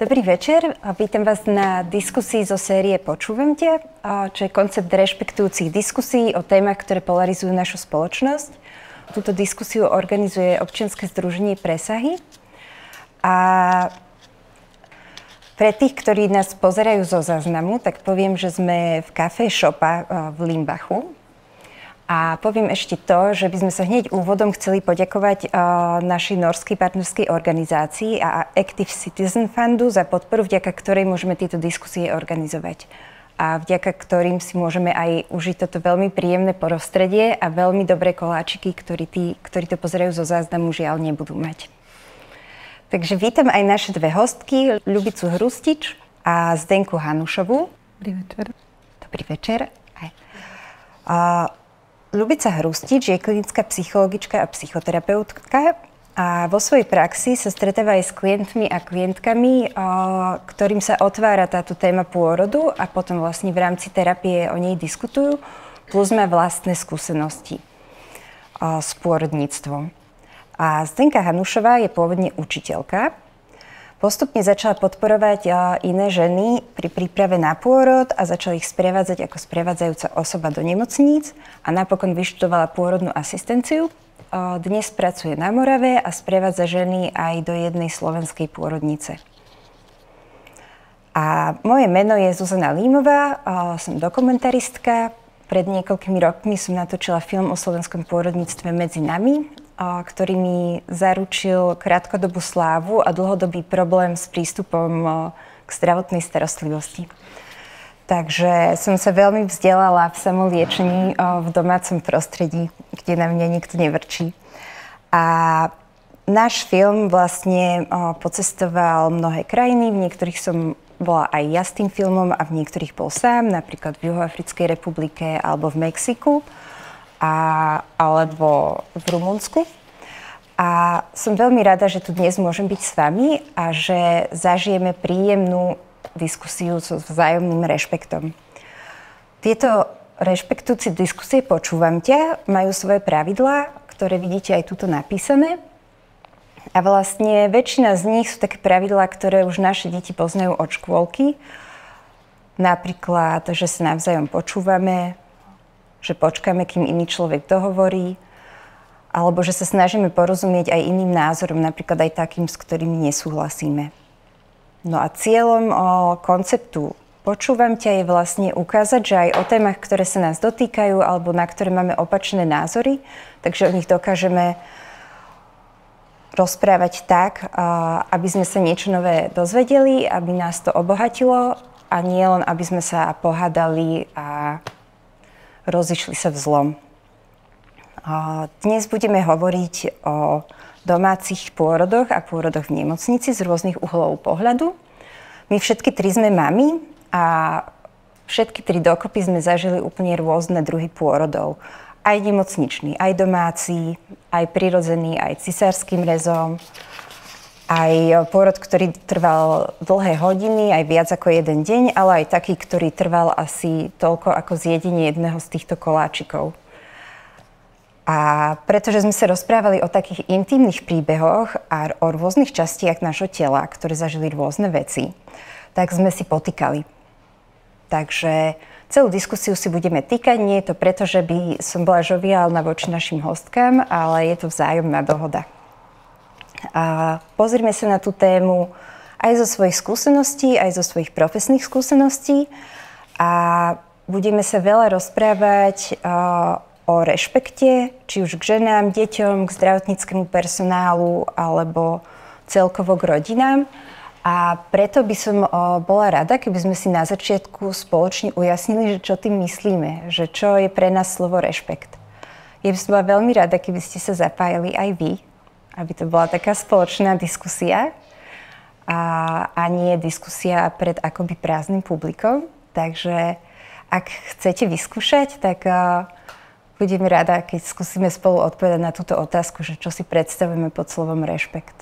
Dobrý večer, vítam vás na diskusii zo série Počúvam ťa, čo je koncept rešpektujúcich diskusí o témach, ktoré polarizujú našu spoločnosť. Túto diskusiu organizuje občianske združenie Presahy. A pre tých, ktorí nás pozerajú zo záznamu, tak poviem, že sme v Café Šopa v Limbachu. A poviem ešte to, že by sme sa hneď úvodom chceli poďakovať našej norskej partnerskej organizácii a Active Citizen Fundu za podporu, vďaka ktorej môžeme tieto diskusie organizovať. A vďaka ktorým si môžeme aj užiť toto veľmi príjemné prostredie a veľmi dobré koláčiky, ktorí to pozerajú zo záznamu, žiaľ nebudú mať. Takže vítam aj naše dve hostky, Ľubicu Hrustič a Zdenku Hanušovú. Dobrý večer. Dobrý večer. Ľubica Hrustič je klinická psychologička a psychoterapeutka a vo svojej praxi sa stretáva aj s klientmi a klientkami, ktorým sa otvára táto téma pôrodu a potom vlastne v rámci terapie o nej diskutujú, plus má vlastné skúsenosti s pôrodníctvom. A Zdenka Hanušová je pôvodne učiteľka. Postupne začala podporovať iné ženy pri príprave na pôrod a začala ich sprevádzať ako sprevádzajúca osoba do nemocníc a napokon vyštudovala pôrodnú asistenciu. Dnes pracuje na Morave a sprevádza ženy aj do jednej slovenskej pôrodnice. A moje meno je Zuzana Límová, som dokumentaristka. Pred niekoľkými rokmi som natočila film o slovenskom pôrodníctve Medzi nami, ktorý mi zaručil krátkodobú slávu a dlhodobý problém s prístupom k zdravotnej starostlivosti. Takže som sa veľmi vzdelala v samoliečení v domácom prostredí, kde na mňa nikto nevrčí. A náš film vlastne pocestoval mnohé krajiny, v niektorých som bola aj ja s tým filmom a v niektorých bol sám, napríklad v Juhoafrickej republike alebo v Mexiku. Alebo v Rumunsku. A som veľmi rada, že tu dnes môžem byť s vami a že zažijeme príjemnú diskusiu so vzájomným rešpektom. Tieto rešpektujúce diskusie Počúvam ťa majú svoje pravidlá, ktoré vidíte aj tuto napísané. A vlastne väčšina z nich sú také pravidlá, ktoré už naše deti poznajú od škôlky. Napríklad, že sa navzájom počúvame, že počkáme, kým iný človek dohovorí, alebo že sa snažíme porozumieť aj iným názorom, napríklad aj takým, s ktorými nesúhlasíme. No a cieľom konceptu Počúvam ťa je vlastne ukázať, že aj o témach, ktoré sa nás dotýkajú, alebo na ktoré máme opačné názory, takže o nich dokážeme rozprávať tak, aby sme sa niečo nové dozvedeli, aby nás to obohatilo a nie len, aby sme sa pohádali a rozišli sa v zlom. Dnes budeme hovoriť o domácich pôrodoch a pôrodoch v nemocnici z rôznych uhlov pohľadu. My všetky tri sme mami a všetky tri dokopy sme zažili úplne rôzne druhy pôrodov. Aj nemocničný, aj domáci, aj prirodzený, aj cisárskym rezom. Aj pôrod, ktorý trval dlhé hodiny, aj viac ako jeden deň, ale aj taký, ktorý trval asi toľko ako zjedenie jedného z týchto koláčikov. A pretože sme sa rozprávali o takých intimných príbehoch a o rôznych častiach nášho tela, ktoré zažili rôzne veci, tak sme si potýkali. Takže celú diskusiu si budeme týkať. Nie je to preto, že by som bola žoviálna voči našim hostkám, ale je to vzájomná dohoda. A pozrime sa na tú tému aj zo svojich skúseností, aj zo svojich profesných skúseností a budeme sa veľa rozprávať o rešpekte, či už k ženám, deťom, k zdravotníckemu personálu alebo celkovo k rodinám. A preto by som bola rada, keby sme si na začiatku spoločne ujasnili, že čo tým myslíme, že čo je pre nás slovo rešpekt. Ja by som bola veľmi rada, keby ste sa zapájali aj vy, aby to bola taká spoločná diskusia a nie diskusia pred akoby prázdnym publikom. Takže ak chcete vyskúšať, tak budeme rada, keď skúsime spolu odpovedať na túto otázku, že čo si predstavujeme pod slovom rešpekt.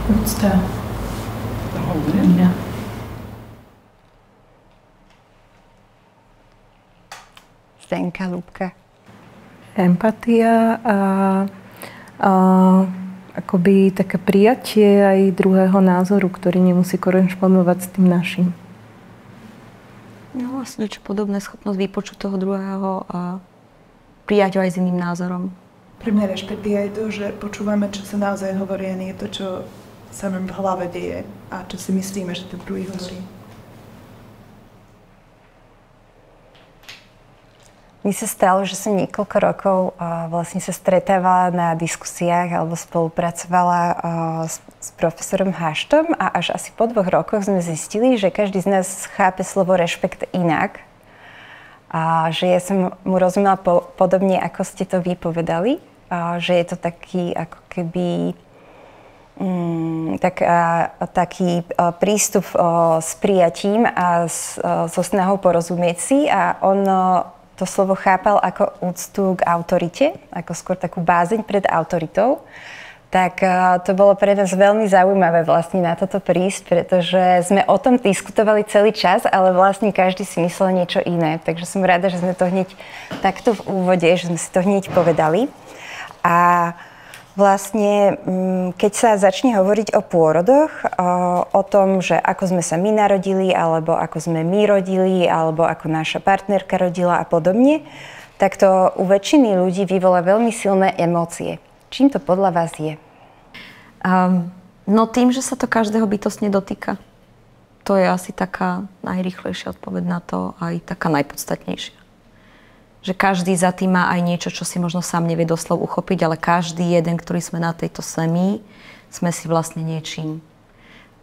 Úcta. Zdenka, Ľubka. Empatia a akoby také prijatie aj druhého názoru, ktorý nemusí korešpondovať s tým našim. No vlastne niečo podobné, schopnosť vypočuť toho druhého a prijať ho aj s iným názorom. Pre mňa rešpekt je aj to, že počúvame, čo sa naozaj hovorí, a nie to, čo sa nám v hlave deje a čo si myslíme, že ten druhý hovorí. Mi sa stalo, že som niekoľko rokov vlastne sa stretávala na diskusiách alebo spolupracovala s profesorom Haštom a až asi po 2 rokoch sme zistili, že každý z nás chápe slovo rešpekt inak. A že ja som mu rozumela podobne, ako ste to vy povedali. Že je to taký ako keby taký prístup s prijatím a so snahou porozumieť si a on to slovo chápal ako úctu k autorite, ako skôr takú bázeň pred autoritou. Tak to bolo pre nás veľmi zaujímavé vlastne na toto prísť, pretože sme o tom diskutovali celý čas, ale vlastne každý si myslel niečo iné. Takže som rada, že sme to hneď takto v úvode, že sme si to hneď povedali. A vlastne, keď sa začne hovoriť o pôrodoch, o tom, že ako sme sa my narodili, alebo ako sme my rodili, alebo ako naša partnerka rodila a podobne, tak to u väčšiny ľudí vyvolá veľmi silné emócie. Čím to podľa vás je? No tým, že sa to každého bytostne dotýka. To je asi taká najrýchlejšia odpoveď na to, aj taká najpodstatnejšia. Že každý za tým má aj niečo, čo si možno sám nevie doslov uchopiť, ale každý jeden, ktorý sme na tejto zemi, sme si vlastne niečím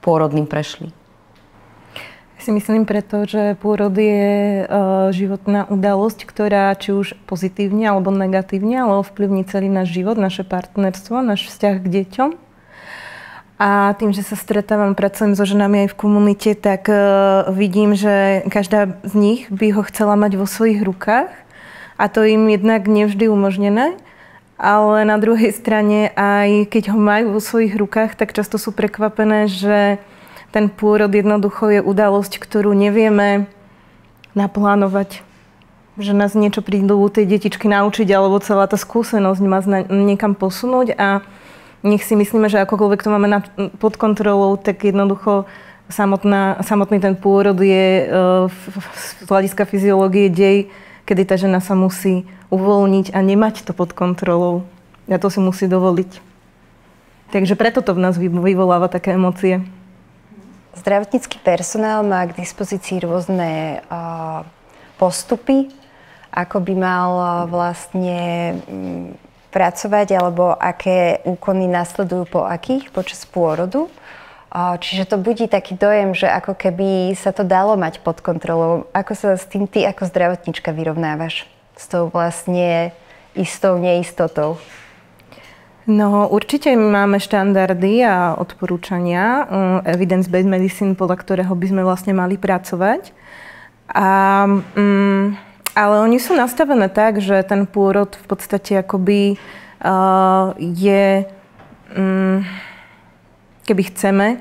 pôrodným prešli. Ja si myslím preto, že pôrod je životná udalosť, ktorá či už pozitívne alebo negatívne, ale ovplyvní celý náš život, naše partnerstvo, náš vzťah k deťom. A tým, že sa stretávam, pracujem so ženami aj v komunite, tak vidím, že každá z nich by ho chcela mať vo svojich rukách. A to im jednak nevždy umožnené, ale na druhej strane aj keď ho majú vo svojich rukách, tak často sú prekvapené, že ten pôrod jednoducho je udalosť, ktorú nevieme naplánovať. Že nás niečo prídu tej detičky naučiť, alebo celá tá skúsenosť má niekam posunúť a nech si myslíme, že akokoľvek to máme pod kontrolou, tak jednoducho samotný ten pôrod je z hľadiska fyziológie dej, kedy tá žena sa musí uvoľniť a nemať to pod kontrolou. A to si musí dovoliť. Takže preto to v nás vyvoláva také emócie. Zdravotnícky personál má k dispozícii rôzne postupy, ako by mal vlastne pracovať, alebo aké úkony nasledujú po akých počas pôrodu. Čiže to budí taký dojem, že ako keby sa to dalo mať pod kontrolou. Ako sa s tým ty ako zdravotníčka vyrovnávaš? S tou vlastne istou neistotou? No určite máme štandardy a odporúčania, evidence-based medicine, podľa ktorého by sme vlastne mali pracovať. Ale oni sú nastavené tak, že ten pôrod v podstate akoby je... Keby chceme,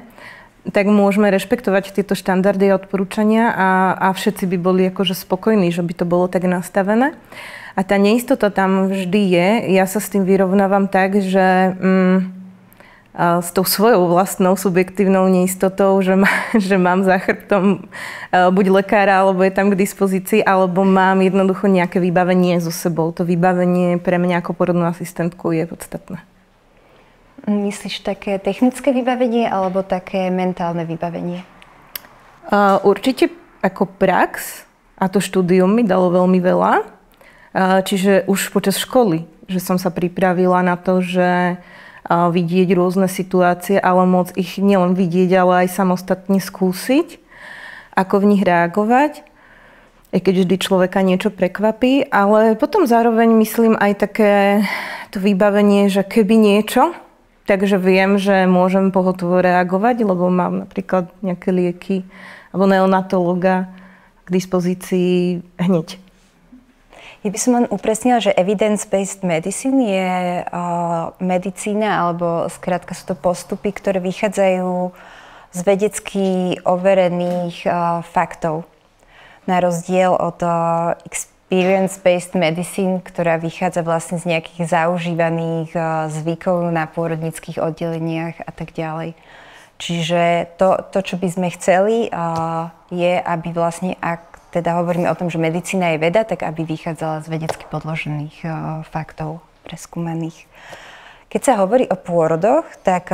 tak môžeme rešpektovať tieto štandardy a odporúčania a všetci by boli akože spokojní, že by to bolo tak nastavené. A tá neistota tam vždy je. Ja sa s tým vyrovnávam tak, že s tou svojou vlastnou subjektívnou neistotou, že mám za chrbtom buď lekára, alebo je tam k dispozícii, alebo mám jednoducho nejaké vybavenie so sebou. To vybavenie pre mňa ako porodnú asistentku je podstatné. Myslíš také technické vybavenie alebo také mentálne vybavenie? Určite ako prax a to štúdium mi dalo veľmi veľa. Čiže už počas školy, že som sa pripravila na to, že vidieť rôzne situácie, ale môcť ich nielen vidieť, ale aj samostatne skúsiť, ako v nich reagovať. Aj keď vždy človeka niečo prekvapí, ale potom zároveň myslím aj také to vybavenie, že keby niečo, takže viem, že môžem pohotovo reagovať, lebo mám napríklad nejaké lieky alebo neonatológa k dispozícii hneď. Ja by som len upresnila, že evidence-based medicine je medicína, alebo skrátka sú to postupy, ktoré vychádzajú z vedecky overených faktov. Na rozdiel od evidence-based medicine, ktorá vychádza vlastne z nejakých zaužívaných zvykov na pôrodnických oddeleniach a tak ďalej. Čiže to čo by sme chceli, je, aby vlastne, ak teda hovoríme o tom, že medicína je veda, tak aby vychádzala z vedecky podložených faktov preskúmaných. Keď sa hovorí o pôrodoch, tak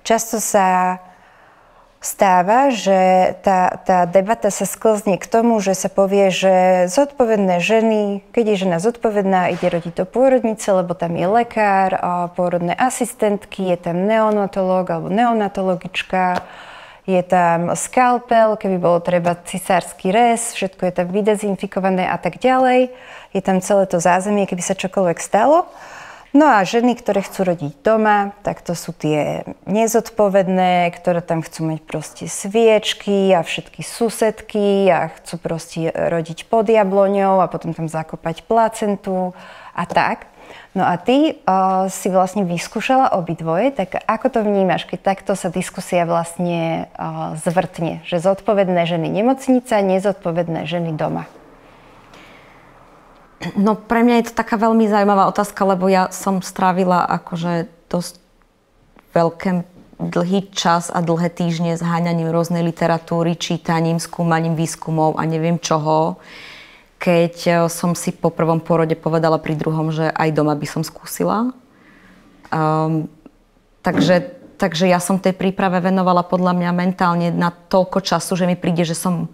často sa stáva, že tá debata sa sklzne k tomu, že sa povie, že zodpovedné ženy, keď je žena zodpovedná, ide rodiť do pôrodnice, lebo tam je lekár, pôrodné asistentky, je tam neonatológ alebo neonatologička, je tam skalpel, keby bolo treba cisársky rez, všetko je tam vydezinfikované a tak ďalej. Je tam celé to zázemie, keby sa čokoľvek stalo. No a ženy, ktoré chcú rodiť doma, tak to sú tie nezodpovedné, ktoré tam chcú mať proste sviečky a všetky susedky a chcú proste rodiť pod jabloňou a potom tam zakopať placentu a tak. No a ty si vlastne vyskúšala obidvoje, tak ako to vnímaš, keď takto sa diskusia vlastne zvrtne, že zodpovedné ženy nemocnica, nezodpovedné ženy doma? No pre mňa je to taká veľmi zaujímavá otázka, lebo ja som strávila akože dosť dlhý čas a dlhé týždne zháňaním rôznej literatúry, čítaním, skúmaním výskumov a neviem čoho. Keď som si po prvom pôrode povedala pri druhom, že aj doma by som skúsila. Takže ja som tej príprave venovala podľa mňa mentálne na toľko času, že mi príde, že som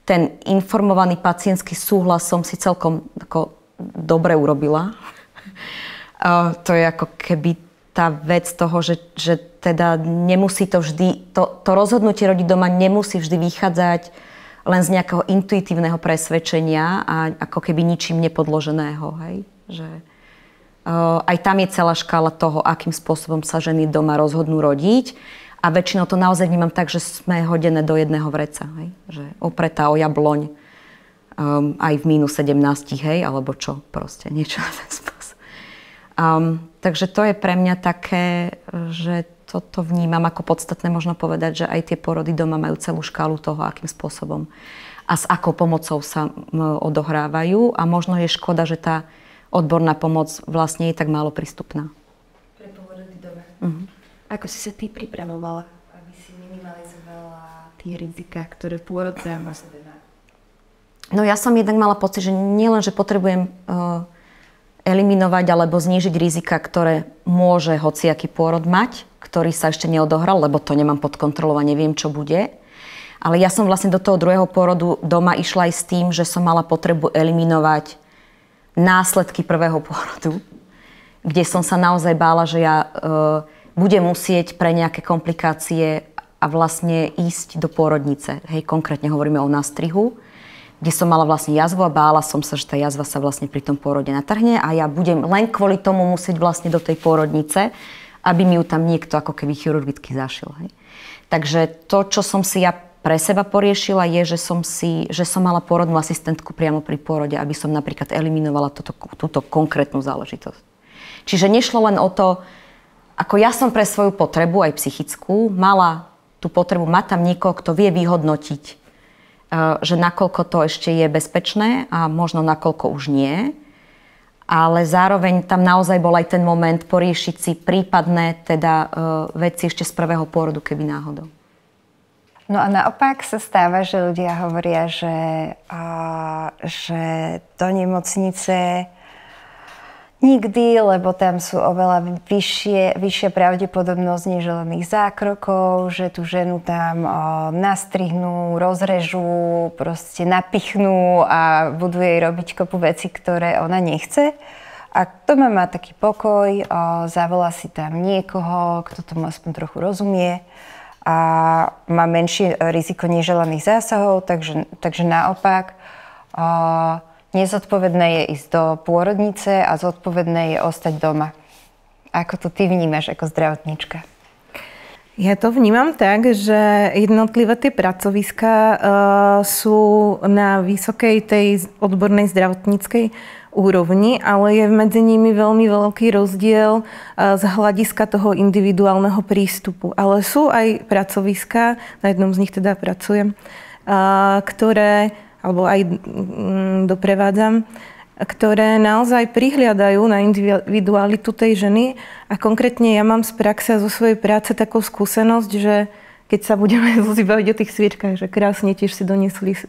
ten informovaný pacientský súhlas som si celkom ako dobre urobila. To je ako keby tá vec toho, že teda nemusí to vždy, to rozhodnutie rodiť doma nemusí vždy vychádzať len z nejakého intuitívneho presvedčenia a ako keby ničím nepodloženého. Hej? Že, aj tam je celá škála toho, akým spôsobom sa ženy doma rozhodnú rodiť. A väčšinou to naozaj vnímam tak, že sme hodené do jedného vreca. Hej? Že opretá o jabloň aj v minus 17, hej? Alebo čo proste, niečo na ten spôsob. Takže to je pre mňa také, že toto vnímam ako podstatné, možno povedať, že aj tie porody doma majú celú škálu toho, akým spôsobom a s akou pomocou sa odohrávajú. A možno je škoda, že tá odborná pomoc vlastne je tak málo prístupná. Pre porody doma. Uh-huh. Ako si sa ty pripravovala, aby si minimalizovala tie rizika, ktoré pôrod má v sebe? No ja som jednak mala pocit, že nielen, že potrebujem eliminovať alebo znížiť rizika, ktoré môže hociaký pôrod mať, ktorý sa ešte neodohral, lebo to nemám pod kontrolou a neviem, čo bude. Ale ja som vlastne do toho druhého pôrodu doma išla aj s tým, že som mala potrebu eliminovať následky prvého pôrodu, kde som sa naozaj bála, že ja budem musieť pre nejaké komplikácie a vlastne ísť do pôrodnice. Hej, konkrétne hovoríme o nástrihu, kde som mala vlastne jazvu a bála som sa, že tá jazva sa vlastne pri tom pôrode natrhne a ja budem len kvôli tomu musieť vlastne do tej pôrodnice, aby mi ju tam niekto ako keby chirurgicky zašil. Hej. Takže to, čo som si ja pre seba poriešila, je, že som mala pôrodnú asistentku priamo pri pôrode, aby som napríklad eliminovala túto konkrétnu záležitosť. Čiže nešlo len o to, ako ja som pre svoju potrebu, aj psychickú, mala tú potrebu mať tam niekoho, kto vie vyhodnotiť, že nakoľko to ešte je bezpečné a možno nakoľko už nie. Ale zároveň tam naozaj bol aj ten moment poriešiť si prípadné teda veci ešte z prvého pôrodu, keby náhodou. No a naopak sa stáva, že ľudia hovoria, že do nemocnice nikdy, lebo tam sú oveľa vyššia pravdepodobnosť neželaných zákrokov, že tú ženu tam nastrihnú, rozrežú, proste napichnú a budú jej robiť kopu veci, ktoré ona nechce. A doma má taký pokoj, zavolá si tam niekoho, kto tomu aspoň trochu rozumie a má menšie riziko neželaných zásahov, takže naopak nezodpovedné je ísť do pôrodnice a zodpovedné je ostať doma. Ako to ty vnímaš ako zdravotníčka? Ja to vnímam tak, že jednotlivé tie pracoviská sú na vysokej tej odbornej zdravotníckej úrovni, ale je medzi nimi veľmi veľký rozdiel z hľadiska toho individuálneho prístupu. Ale sú aj pracoviská, na jednom z nich teda pracujem, ktoré alebo aj doprevádzam, ktoré naozaj prihliadajú na individualitu tej ženy. A konkrétne ja mám z praxe a zo svojej práce takú skúsenosť, že keď sa budeme baviť o tých sviečkách, že krásne tiež si doniesli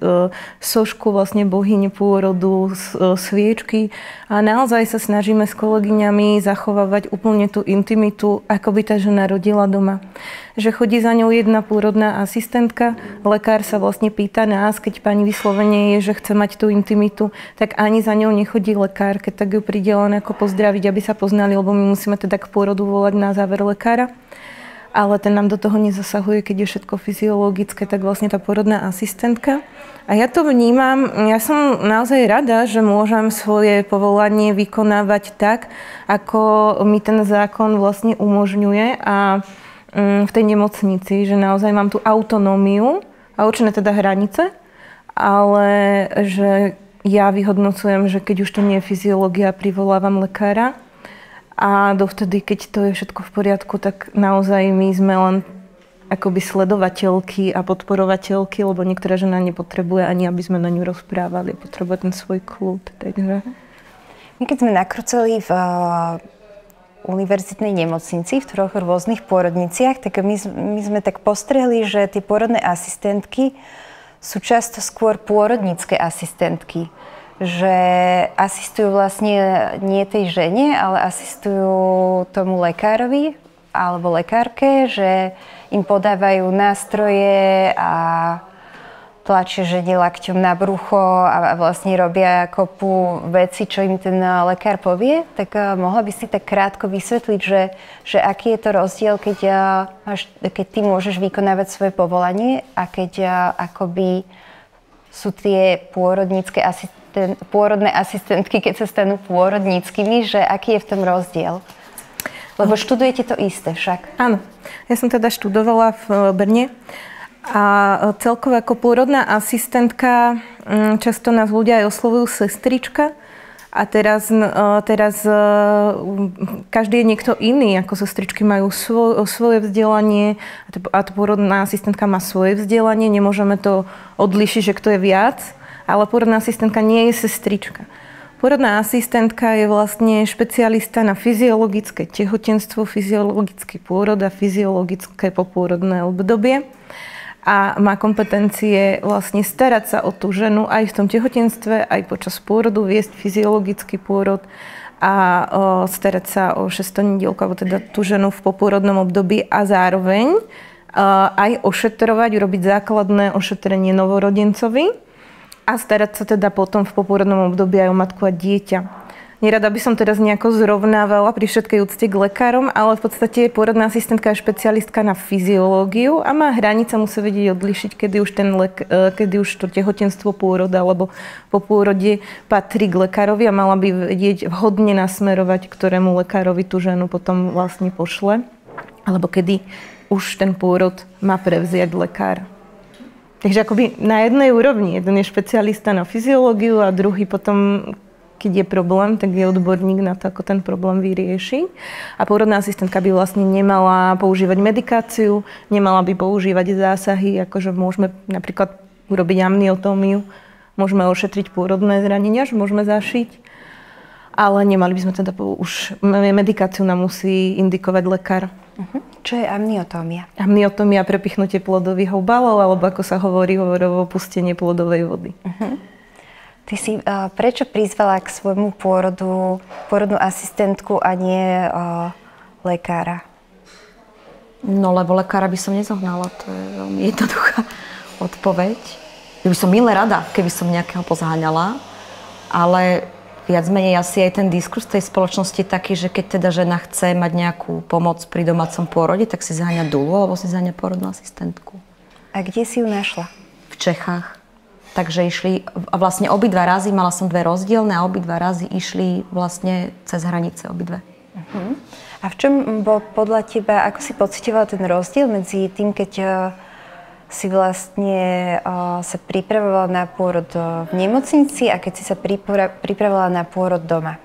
sošku vlastne bohyne pôrodu, sviečky a naozaj sa snažíme s kolegyňami zachovávať úplne tú intimitu, ako by tá žena rodila doma. Že chodí za ňou jedna pôrodná asistentka, lekár sa vlastne pýta nás, keď pani vyslovene je, že chce mať tú intimitu, tak ani za ňou nechodí lekár, keď tak ju príde len ako pozdraviť, aby sa poznali, lebo my musíme teda k pôrodu volať na záver lekára. Ale ten nám do toho nezasahuje, keď je všetko fyziologické, tak vlastne tá pôrodná asistentka. A ja to vnímam, ja som naozaj rada, že môžem svoje povolanie vykonávať tak, ako mi ten zákon vlastne umožňuje a v tej nemocnici, že naozaj mám tú autonómiu a určené teda hranice, ale že ja vyhodnocujem, že keď už to nie je fyziológia, privolávam lekára. A dovtedy, keď to je všetko v poriadku, tak naozaj my sme len akoby sledovateľky a podporovateľky, lebo niektorá žena nepotrebuje ani, aby sme na ňu rozprávali, potrebuje ten svoj kľud. Takže. My keď sme nakrúcali v univerzitnej nemocnici v 3 rôznych pôrodniciach, tak my sme tak postrehli, že tie pôrodné asistentky sú často skôr pôrodnícke asistentky. Že asistujú vlastne nie tej žene, ale asistujú tomu lekárovi alebo lekárke, že im podávajú nástroje a tlačia žene lakťom na brucho a vlastne robia kopu veci, čo im ten lekár povie. Tak mohla by si tak krátko vysvetliť, že aký je to rozdiel, keď ty môžeš vykonávať svoje povolanie a keď akoby sú tie pôrodné asistentky, keď sa stanú pôrodníckymi, že aký je v tom rozdiel? Lebo študujete to isté však. Áno. Ja som teda študovala v Brne a celkovo ako pôrodná asistentka často nás ľudia aj oslovujú sestrička a teraz každý je niekto iný, ako sestričky majú svoje vzdelanie a pôrodná asistentka má svoje vzdelanie, nemôžeme to odlišiť, že kto je viac. Ale pôrodná asistentka nie je sestrička. Pôrodná asistentka je vlastne špecialista na fyziologické tehotenstvo, fyziologický pôrod a fyziologické popôrodné obdobie. A má kompetencie vlastne starať sa o tú ženu aj v tom tehotenstve, aj počas pôrodu, viesť fyziologický pôrod a starať sa o 6-nedielku, alebo teda tú ženu v popôrodnom období a zároveň aj ošetrovať, urobiť základné ošetrenie novorodencovi. A starať sa teda potom v popôrodnom období aj o matku a dieťa. Nerada by som teraz nejako zrovnávala pri všetkej úcte k lekárom, ale v podstate pôrodná asistentka je špecialistka na fyziológiu a má hranice, musí vedieť odlišiť, kedy už to tehotenstvo pôroda alebo po pôrode patrí k lekárovi a mala by vedieť vhodne nasmerovať, ktorému lekárovi tú ženu potom vlastne pošle, alebo kedy už ten pôrod má prevziať lekár. Takže akoby na jednej úrovni. Jeden je špecialista na fyziológiu a druhý potom, keď je problém, tak je odborník na to, ako ten problém vyrieši. A pôrodná asistentka by vlastne nemala používať medikáciu, nemala by používať zásahy, akože môžeme napríklad urobiť amniotómiu, môžeme ošetriť pôrodné zranenia, že môžeme zašiť. Ale nemali by sme teda už medikáciu nám musí indikovať lekár. Čo je amniotómia? Amniotómia, prepichnutie plodových obalov, alebo ako sa hovorí, hovorovo pustenie plodovej vody. Ty si prečo prizvala k svojmu pôrodu pôrodnú asistentku a nie lekára? No, lebo lekára by som nezohnala, to je veľmi jednoduchá odpoveď. Ja by som milé rada, keby som nejakého pozháňala, ale viac menej asi aj ten diskurs tej spoločnosti je taký, že keď teda žena chce mať nejakú pomoc pri domácom pôrode, tak si zháňa dulu alebo si zháňa pôrodnú asistentku. A kde si ju našla? V Čechách. Takže išli, a vlastne obidva razy, mala som 2 rozdielne a obidva razy išli vlastne cez hranice obidve. A v čom bol podľa teba, ako si pocitovala ten rozdiel medzi tým, keď si vlastne sa pripravovala na pôrod v nemocnici a keď si sa pripravovala na pôrod doma?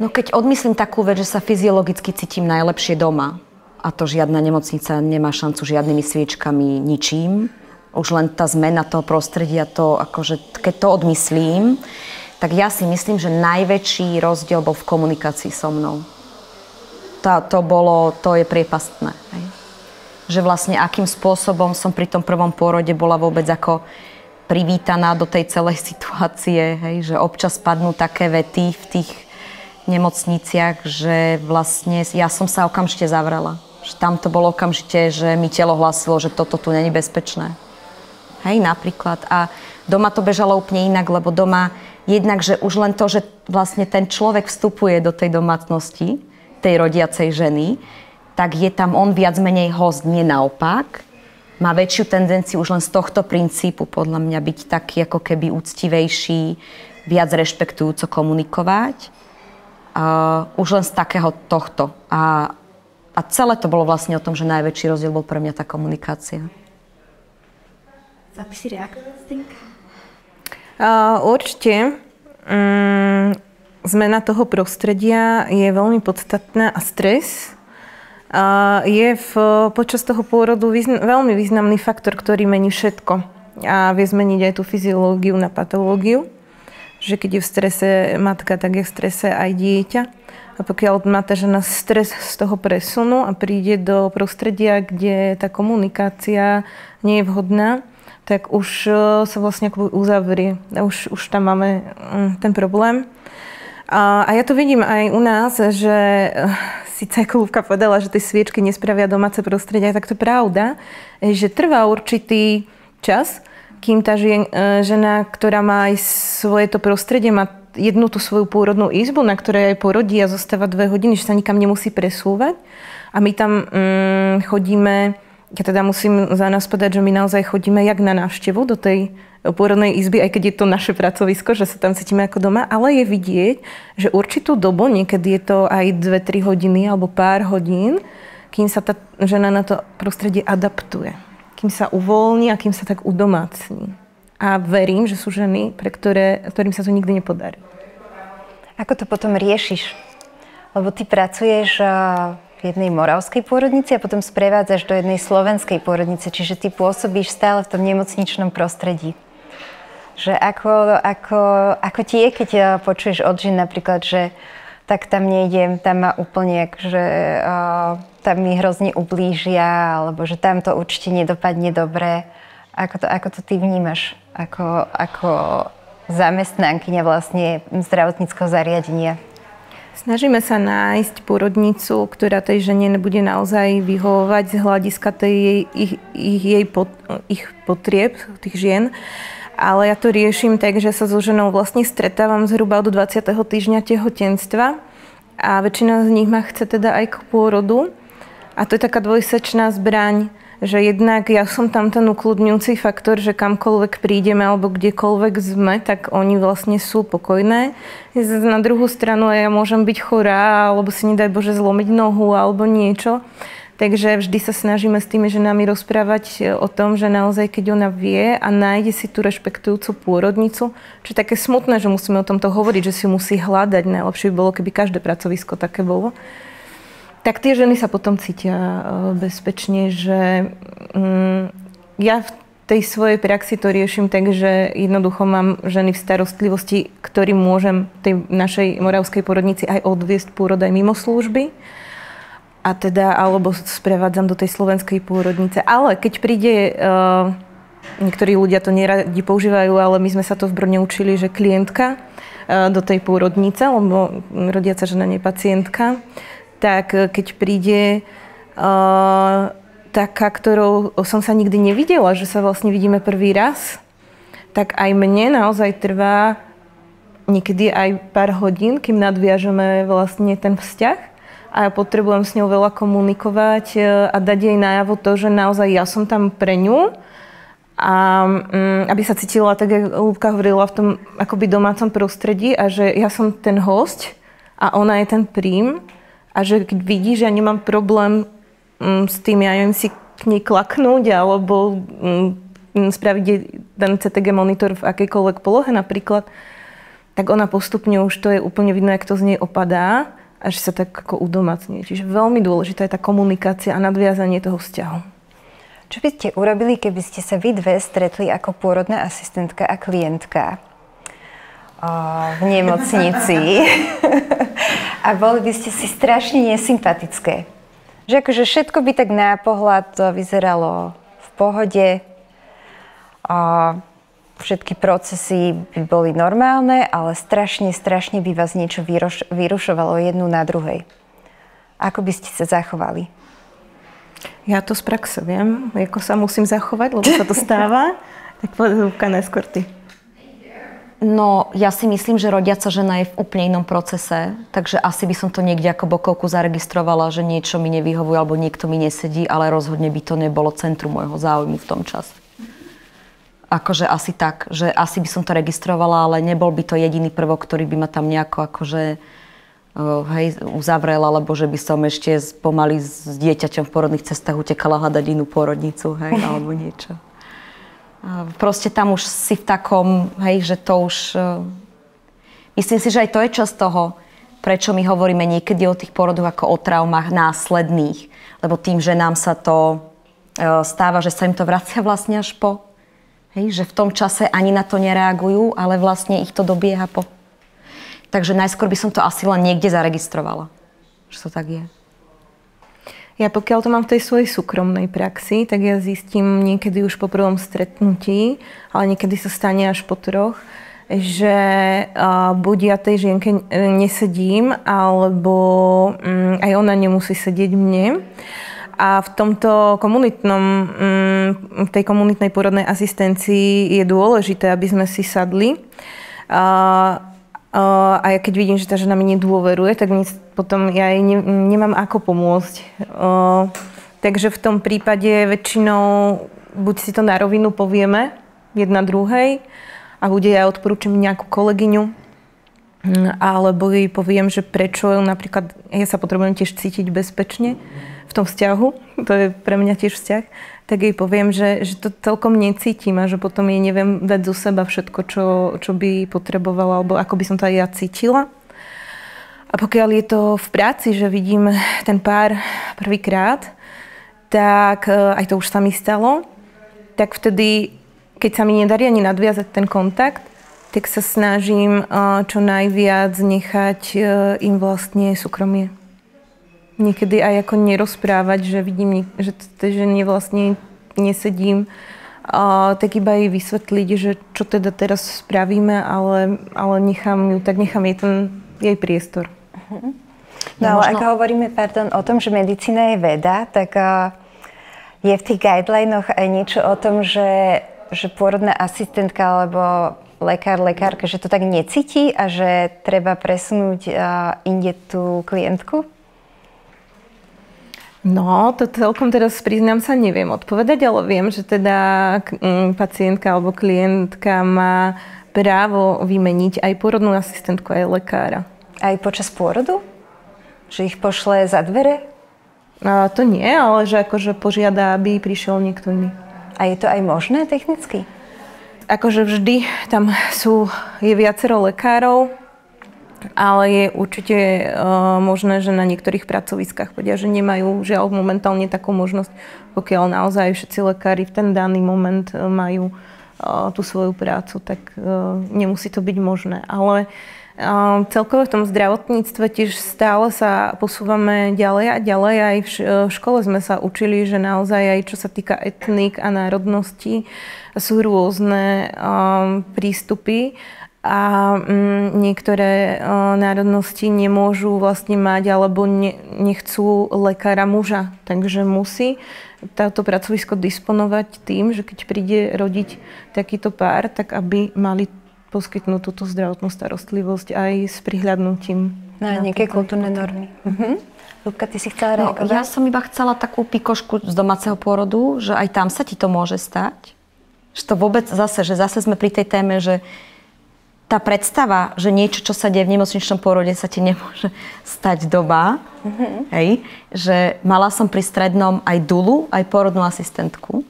No keď odmyslím takú vec, že sa fyziologicky cítim najlepšie doma a to žiadna nemocnica nemá šancu žiadnymi sviečkami, ničím, už len tá zmena toho prostredia, to akože, keď to odmyslím, tak ja si myslím, že najväčší rozdiel bol v komunikácii so mnou. To je priepastné. Hej. Že vlastne akým spôsobom som pri tom prvom pôrode bola vôbec ako privítaná do tej celej situácie, hej, že občas padnú také vety v tých nemocniciach, že vlastne ja som sa okamžite zavrela. Že tam to bolo okamžite, že mi telo hlásilo, že toto tu není bezpečné. Hej, napríklad. A doma to bežalo úplne inak, lebo doma jednak, že už len to, že vlastne ten človek vstupuje do tej domácnosti, tej rodiacej ženy, tak je tam on viac menej host, nie naopak. Má väčšiu tendenciu už len z tohto princípu, podľa mňa, byť taký ako keby úctivejší, viac rešpektujúco komunikovať. Už len z takého tohto. A celé to bolo vlastne o tom, že najväčší rozdiel bol pre mňa tá komunikácia. Zapíš si reakciu? Určite. Zmena toho prostredia je veľmi podstatná a stres je počas toho pôrodu veľmi významný faktor, ktorý mení všetko. A vie zmeniť aj tú fyziológiu na patológiu. Že keď je v strese matka, tak je v strese aj dieťa. A pokiaľ má tá žena stres z toho presunu a príde do prostredia, kde tá komunikácia nie je vhodná, tak už sa vlastne ako uzavrie. Už tam máme ten problém. A ja to vidím aj u nás, že síce ako Ľubka povedala, že tie sviečky nespravia domáce prostredia, tak to je pravda, že trvá určitý čas, kým tá žena, ktorá má aj svoje to prostredie, má jednu tú svoju pôrodnú izbu, na ktorej aj porodí a zostáva 2 hodiny, že sa nikam nemusí presúvať. A my tam chodíme. Ja teda musím za nás povedať, že my naozaj chodíme jak na návštevu do tej pôrodnej izby, aj keď je to naše pracovisko, že sa tam cítime ako doma, ale je vidieť, že určitú dobu, niekedy je to aj 2-3 hodiny alebo pár hodín, kým sa tá žena na to prostredie adaptuje. Kým sa uvoľní a kým sa tak udomácní. A verím, že sú ženy, ktorým sa to nikdy nepodarí. Ako to potom riešiš? Lebo ty pracuješ v jednej moravskej pôrodnici a potom sprevádzaš do jednej slovenskej pôrodnice, čiže ty pôsobíš stále v tom nemocničnom prostredí. Že ako ti je, keď počuješ od žien napríklad, že tak tam nejdem, tam ma úplne akože, tam mi hrozne ublížia, alebo že tam to určite nedopadne dobre. Ako to ty vnímaš ako zamestnankyňa vlastne zdravotníckeho zariadenia? Snažíme sa nájsť pôrodnicu, ktorá tej žene bude naozaj vyhovovať z hľadiska ich potrieb, tých žien. Ale ja to riešim tak, že sa so ženou vlastne stretávam zhruba od 20. týždňa tehotenstva a väčšina z nich ma chce teda aj k pôrodu. A to je taká dvojsečná zbraň, že jednak ja som tam ten ukludňujúci faktor, že kamkoľvek prídeme alebo kdekoľvek sme, tak oni vlastne sú pokojné. Na druhú stranu ja môžem byť chorá alebo si nedaj Bože zlomiť nohu alebo niečo. Takže vždy sa snažíme s tými ženami rozprávať o tom, že naozaj keď ona vie a nájde si tú rešpektujúcu pôrodnicu, čo je také smutné, že musíme o tomto hovoriť, že si musí hľadať. Najlepšie by bolo, keby každé pracovisko také bolo. Tak tie ženy sa potom cítia bezpečne, že ja v tej svojej praxi to riešim tak, že jednoducho mám ženy v starostlivosti, ktorým môžem tej našej moravskej pôrodnici aj odviesť pôrod aj mimo služby. A teda, alebo sprevádzam do tej slovenskej pôrodnice. Ale keď príde, niektorí ľudia to neradi používajú, ale my sme sa to v Brne učili, že klientka do tej pôrodnice, lebo rodiaca žena nie pacientka, tak keď príde taká, ktorou som sa nikdy nevidela, že sa vlastne vidíme prvý raz, tak aj mne naozaj trvá niekedy aj pár hodín, kým nadviažeme vlastne ten vzťah. A ja potrebujem s ňou veľa komunikovať a dať jej najavo to, že naozaj ja som tam pre ňu. A aby sa cítila, tak jak Ľubka hovorila, v tom akoby domácom prostredí a že ja som ten host a ona je ten prím. A že keď vidí, že ja nemám problém s tým, ja neviem si k nej klaknúť alebo spraviť ten CTG monitor v akejkoľvek polohe napríklad, tak ona postupne už to je úplne vidno, jak to z nej opadá. A že sa tak ako udomacnie. Čiže veľmi dôležitá je tá komunikácia a nadviazanie toho vzťahu. Čo by ste urobili, keby ste sa vy dve stretli ako pôrodná asistentka a klientka v nemocnici a boli by ste si strašne nesympatické? Že akože všetko by tak na pohľad vyzeralo v pohode, všetky procesy by boli normálne, ale strašne by vás niečo vyrušovalo jednu na druhej. Ako by ste sa zachovali? Ja to z praxe viem, ako sa musím zachovať, lebo sa to stáva. Tak povedz, Ľubka, najskôr ty. No, ja si myslím, že rodiaca žena je v úplne inom procese, takže asi by som to niekde ako bokovku zaregistrovala, že niečo mi nevyhovuje alebo niekto mi nesedí, ale rozhodne by to nebolo centrum môjho záujmu v tom čase. Akože asi tak, že asi by som to registrovala, ale nebol by to jediný prvok, ktorý by ma tam nejako akože uzavrel, alebo že by som ešte pomaly s dieťaťom v porodných cestách utekala hľadať inú porodnicu, alebo niečo. Proste tam už si v takom, že to už... Myslím si, že aj to je časť toho, prečo my hovoríme niekedy o tých porodoch ako o traumách následných. Lebo tým, že nám sa to stáva, že sa im to vracia vlastne až po. Že v tom čase ani na to nereagujú, ale vlastne ich to dobieha po. Takže najskôr by som to asi len niekde zaregistrovala, že to tak je. Ja pokiaľ to mám v tej svojej súkromnej praxi, tak ja zistím niekedy už po prvom stretnutí, ale niekedy sa stane až po 3, že buď ja tej žienke nesedím, alebo aj ona nemusí sedieť mne. A v tomto tej komunitnej porodnej asistencii je dôležité, aby sme si sadli. A ja keď vidím, že tá žena mi nedôveruje, tak potom ja jej nemám ako pomôcť. Takže v tom prípade väčšinou buď si to na rovinu povieme jedna druhej a bude ja odporúčam nejakú kolegyňu, alebo jej poviem, že prečo napríklad ja sa potrebujem tiež cítiť bezpečne v tom vzťahu, to je pre mňa tiež vzťah, tak jej poviem, že to celkom necítim a že potom jej neviem dať zo seba všetko, čo by potrebovala, alebo ako by som to aj ja cítila. A pokiaľ je to v práci, že vidím ten pár prvýkrát, tak aj to už sa mi stalo, tak vtedy, keď sa mi nedarí ani nadviazať ten kontakt, tak sa snažím čo najviac nechať im vlastne súkromie. Niekedy aj ako nerozprávať, že vidím, že tej žene vlastne nesedím, tak iba jej vysvetliť, že čo teda teraz spravíme, ale nechám jej ten jej priestor. No ale ak hovoríme o tom, že medicína je veda, tak je v tých guidelinoch aj niečo o tom, že pôrodná asistentka alebo lekárka, že to tak necíti a že treba presunúť inde tú klientku? No, to celkom teraz priznám sa neviem odpovedať, ale viem, že teda pacientka alebo klientka má právo vymeniť aj pôrodnú asistentku, aj lekára. Aj počas pôrodu? Že ich pošle za dvere? To nie, ale že akože požiada, aby prišiel niekto iný. A je to aj možné technicky? Akože vždy tam je viacero lekárov, ale je určite možné, že na niektorých pracoviskách povedia, že nemajú žiaľ momentálne takú možnosť, pokiaľ naozaj všetci lekári v ten daný moment majú tú svoju prácu, tak nemusí to byť možné. Ale celkovo v tom zdravotníctve tiež stále sa posúvame ďalej a ďalej. Aj v škole sme sa učili, že naozaj aj čo sa týka etník a národností sú rôzne prístupy. A niektoré národnosti nemôžu vlastne mať alebo nechcú lekára muža. Takže musí táto pracovisko disponovať tým, že keď príde rodiť takýto pár, tak aby mali poskytnúť túto zdravotnú starostlivosť aj s prihľadnutím na nejaké kultúrne normy. Ľubka, ty si chcela reagovať? Ja som iba chcela takú pikošku z domáceho pôrodu, že aj tam sa ti to môže stať. Že to vôbec zase sme pri tej téme, že tá predstava, že niečo, čo sa deje v nemocničnom pôrode, sa ti nemôže stať doma. Hej, že mala som pri strednom aj dulu, aj pôrodnú asistentku.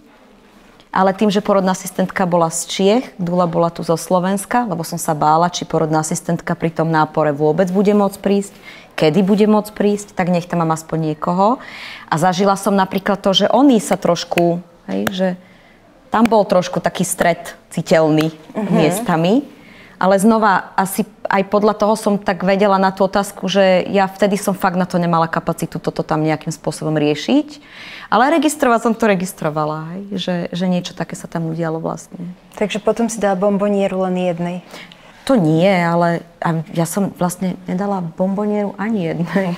Ale tým, že pôrodná asistentka bola z Čiech, dula bola tu zo Slovenska, lebo som sa bála, či pôrodná asistentka pri tom nápore vôbec bude môcť prísť, kedy bude môcť prísť, tak nech tam mám aspoň niekoho. A zažila som napríklad to, že oni sa trošku Hej, že tam bol trošku taký stret citeľný miestami. Ale znova, asi aj podľa toho som tak vedela na tú otázku, že ja vtedy som fakt na to nemala kapacitu toto tam nejakým spôsobom riešiť. Ale registrovať som to registrovala, hej, že niečo také sa tam udialo vlastne. Takže potom si dala bombonieru len jednej. To nie, ale ja som vlastne nedala bombonieru ani jednej.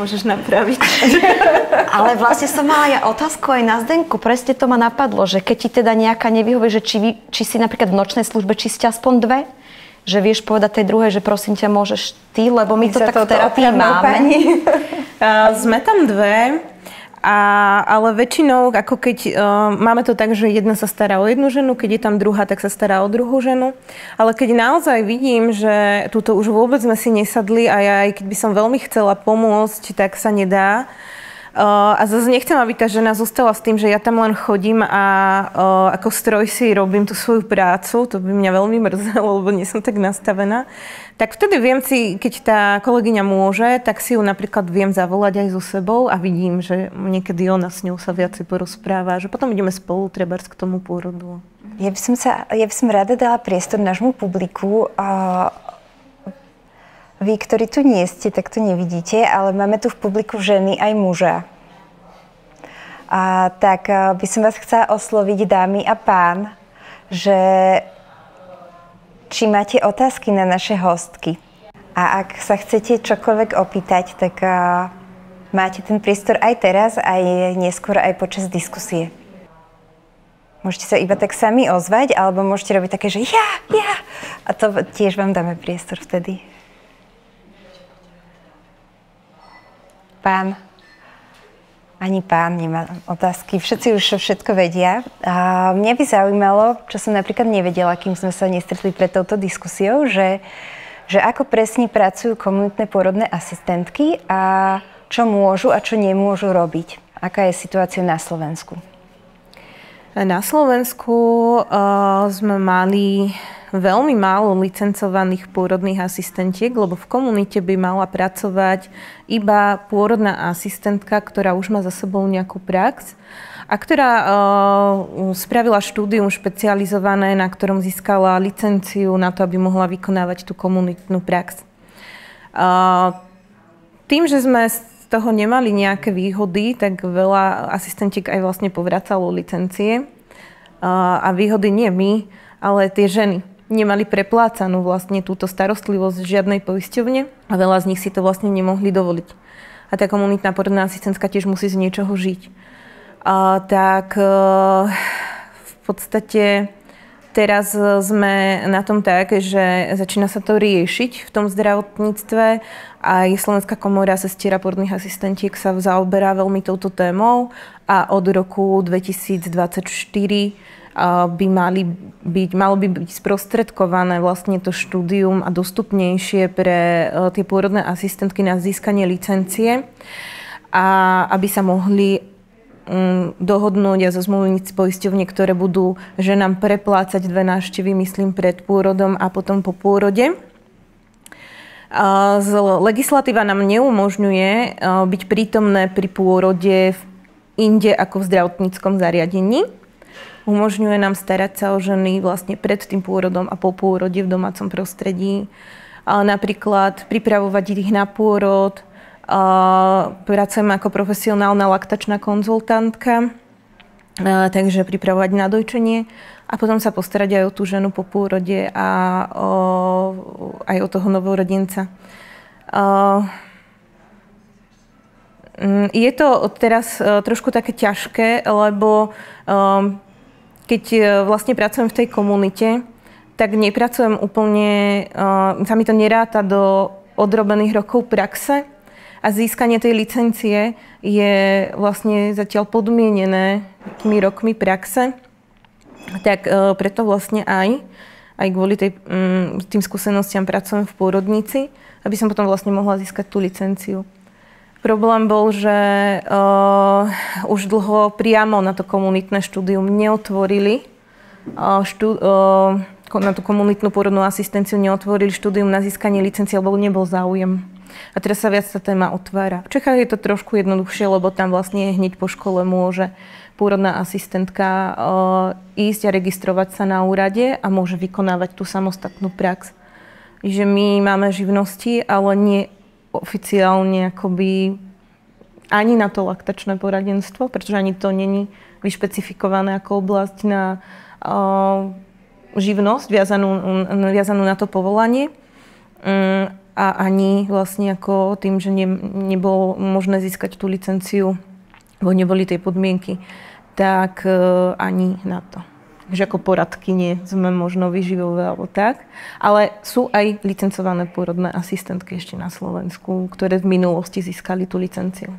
Môžeš napraviť. Ale vlastne som mala ja otázku aj na Zdenku. Presne to ma napadlo, že keď ti teda nejaká nevyhovuje, že či si napríklad v nočnej službe, či ste aspoň dve, že vieš povedať tej druhej, že prosím ťa, môžeš ty, lebo my to tak v terapii máme. Sme tam dve. Ale väčšinou, ako keď máme to tak, že jedna sa stará o jednu ženu, keď je tam druhá, tak sa stará o druhú ženu. Ale keď naozaj vidím, že túto už vôbec sme si nesadli a ja aj keď by som veľmi chcela pomôcť, tak sa nedá. A zase nechcem, aby tá žena zostala s tým, že ja tam len chodím a ako stroj si robím tú svoju prácu. To by mňa veľmi mrzelo, lebo nie som tak nastavená. Tak vtedy viem si, keď tá kolegyňa môže, tak si ju napríklad viem zavolať aj so sebou a vidím, že niekedy ona s ňou sa viacej porozpráva, že potom ideme spolu trebárs k tomu pôrodu. Ja by som rada dala priestor nášmu publiku. Vy, ktorí tu nie ste, tak to nevidíte, ale máme tu v publiku ženy aj muža. Tak by som vás chcela osloviť, dámy a pán, že či máte otázky na naše hostky. A ak sa chcete čokoľvek opýtať, tak máte ten priestor aj teraz, aj neskôr, aj počas diskusie. Môžete sa iba tak sami ozvať, alebo môžete robiť také, že ja. A to tiež vám dáme priestor vtedy. Pán. Ani pán nemá otázky. Všetci už všetko vedia. A mňa by zaujímalo, čo som napríklad nevedela, kým sme sa nestretli pred touto diskusiou, že ako presne pracujú komunitné pôrodné asistentky a čo môžu a čo nemôžu robiť. Aká je situácia na Slovensku? Na Slovensku sme mali veľmi málo licencovaných pôrodných asistentiek, lebo v komunite by mala pracovať iba pôrodná asistentka, ktorá už má za sebou nejakú prax a ktorá spravila štúdium špecializované, na ktorom získala licenciu na to, aby mohla vykonávať tú komunitnú prax. Tým, že sme z toho nemali nejaké výhody, tak veľa asistentiek aj vlastne povracalo licencie. A výhody nie my, ale tie ženy nemali preplácanú vlastne túto starostlivosť žiadnej poisťovne a veľa z nich si to vlastne nemohli dovoliť. A tá komunitná pôrodná asistentka tiež musí z niečoho žiť. V podstate teraz sme na tom tak, že začína sa to riešiť v tom zdravotníctve. Aj Slovenská komora sestier a pôrodných asistentiek sa zaoberá veľmi touto témou a od roku 2024 malo by byť sprostredkované vlastne to štúdium a dostupnejšie pre tie pôrodné asistentky na získanie licencie a aby sa mohli dohodnúť a zozmluvniť poisťovne, ktoré budú ženám preplácať 2 návštevy, myslím, pred pôrodom a potom po pôrode. Legislatíva nám neumožňuje byť prítomné pri pôrode inde ako v zdravotníckom zariadení. Umožňuje nám starať sa o ženy vlastne pred tým pôrodom a po pôrode v domácom prostredí. Napríklad pripravovať ich na pôrod. Pracujem ako profesionálna laktačná konzultantka, takže pripravovať na dojčenie a potom sa postarať aj o tú ženu po pôrode a aj o toho novorodenca. Je to teraz trošku také ťažké, lebo keď vlastne pracujem v tej komunite, tak nepracujem úplne, sa mi to neráta do odrobených rokov praxe a získanie tej licencie je vlastne zatiaľ podmienené takými rokmi praxe. Tak preto vlastne aj kvôli tým skúsenostiam pracujem v pôrodnici, aby som potom vlastne mohla získať tú licenciu. Problém bol, že už dlho priamo na to komunitné štúdium neotvorili, na tú komunitnú pôrodnú asistenciu neotvorili štúdium na získanie licencie, lebo nebol záujem. A teraz sa viac tá téma otvára. V Čechách je to trošku jednoduchšie, lebo tam vlastne hneď po škole môže pôrodná asistentka ísť a registrovať sa na úrade a môže vykonávať tú samostatnú prax. Že my máme živnosti, ale nie oficiálne akoby ani na to laktačné poradenstvo, pretože ani to není vyšpecifikované ako oblasť na živnosť, viazanú na to povolanie. A ani vlastne ako tým, že nebolo možné získať tú licenciu, bo neboli tie podmienky, tak ani na to. Takže ako poradkyne sme možno vyživové alebo tak. Ale sú aj licencované pôrodné asistentky ešte na Slovensku, ktoré v minulosti získali tú licenciu.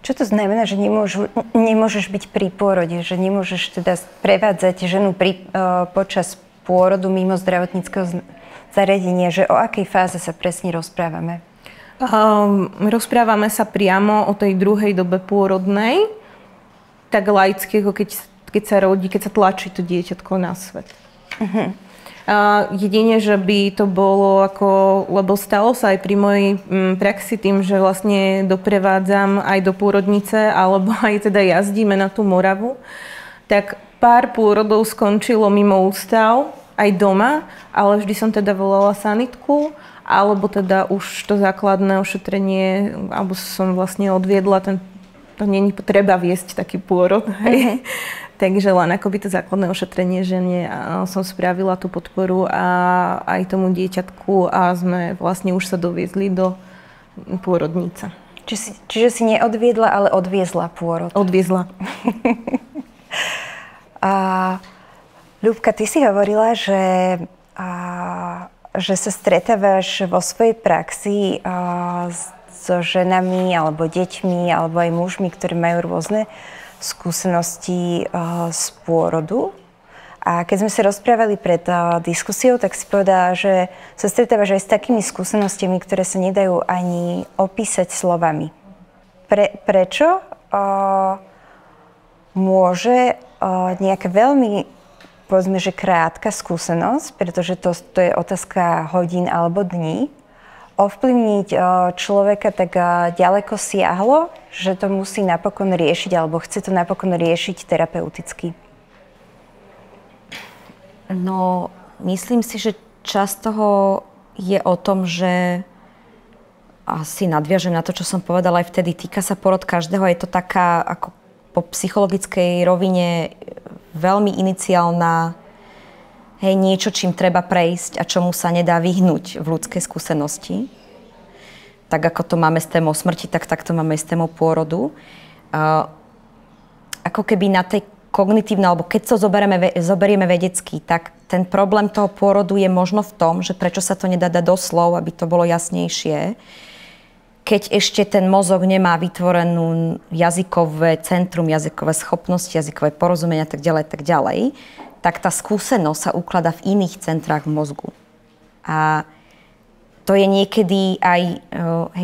Čo to znamená, že nemôžeš byť pri pôrode, že nemôžeš teda prevádzať ženu počas pôrodu mimo zdravotníckeho zariadenia, že o akej fáze sa presne rozprávame? Rozprávame sa priamo o tej druhej dobe pôrodnej, tak laicky, ako keď sa rodí, keď sa tlačí to dieťatko na svet. Jedine, že by to bolo lebo stalo sa aj pri mojej praxi tým, že vlastne doprevádzam aj do pôrodnice, alebo aj teda jazdíme na tú Moravu, tak pár pôrodov skončilo mimo ústav, aj doma, ale vždy som teda volala sanitku, alebo teda už to základné ošetrenie, alebo som vlastne odviedla, to nie je potreba viesť taký pôrod. Takže len akoby to základné ošetrenie žene som spravila tú podporu a aj tomu dieťatku a sme vlastne už sa doviezli do pôrodnice. Čiže si neodviedla, ale odviezla pôrod. Odviezla. Ľubka, ty si hovorila, že sa stretávaš vo svojej praxi so ženami alebo deťmi alebo aj mužmi, ktorí majú rôzne skúsenosti z pôrodu. A keď sme sa rozprávali pred diskusiou, tak si povedala, že sa stretávaš aj s takými skúsenostiami, ktoré sa nedajú ani opísať slovami. Prečo môže nejaká veľmi, povedzme, že krátka skúsenosť, pretože to je otázka hodín alebo dní, ovplyvniť človeka tak ďaleko siahlo, že to musí napokon riešiť alebo chce to napokon riešiť terapeuticky? No, myslím si, že časť toho je o tom, že asi nadviažem na to, čo som povedala aj vtedy, týka sa porod každého. Je to taká ako po psychologickej rovine veľmi iniciálna, niečo, čím treba prejsť a čomu sa nedá vyhnúť v ľudskej skúsenosti. Tak ako to máme s témou smrti, tak to máme s témou pôrodu. Ako keby na tej kognitívnej, alebo keď to zoberieme vedecky, tak ten problém toho pôrodu je možno v tom, že prečo sa to nedá dať do slov, aby to bolo jasnejšie. Keď ešte ten mozog nemá vytvorenú jazykové centrum, jazykové schopnosti, jazykové porozumenia tak ďalej, tak tá skúsenosť sa ukladá v iných centrách v mozgu. A to je niekedy aj,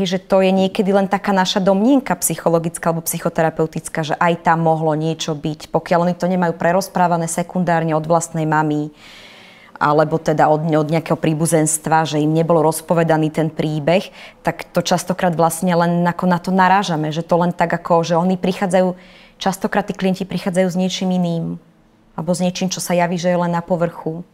že to je niekedy len taká naša domnienka psychologická alebo psychoterapeutická, že aj tam mohlo niečo byť, pokiaľ oni to nemajú prerozprávané sekundárne od vlastnej mamy, alebo teda od nejakého príbuzenstva, že im nebolo rozpovedaný ten príbeh, tak to častokrát vlastne len ako na to narážame, že to len tak ako, že oni prichádzajú, častokrát tí klienti prichádzajú s niečím iným, alebo s niečím, čo sa javí, že je len na povrchu.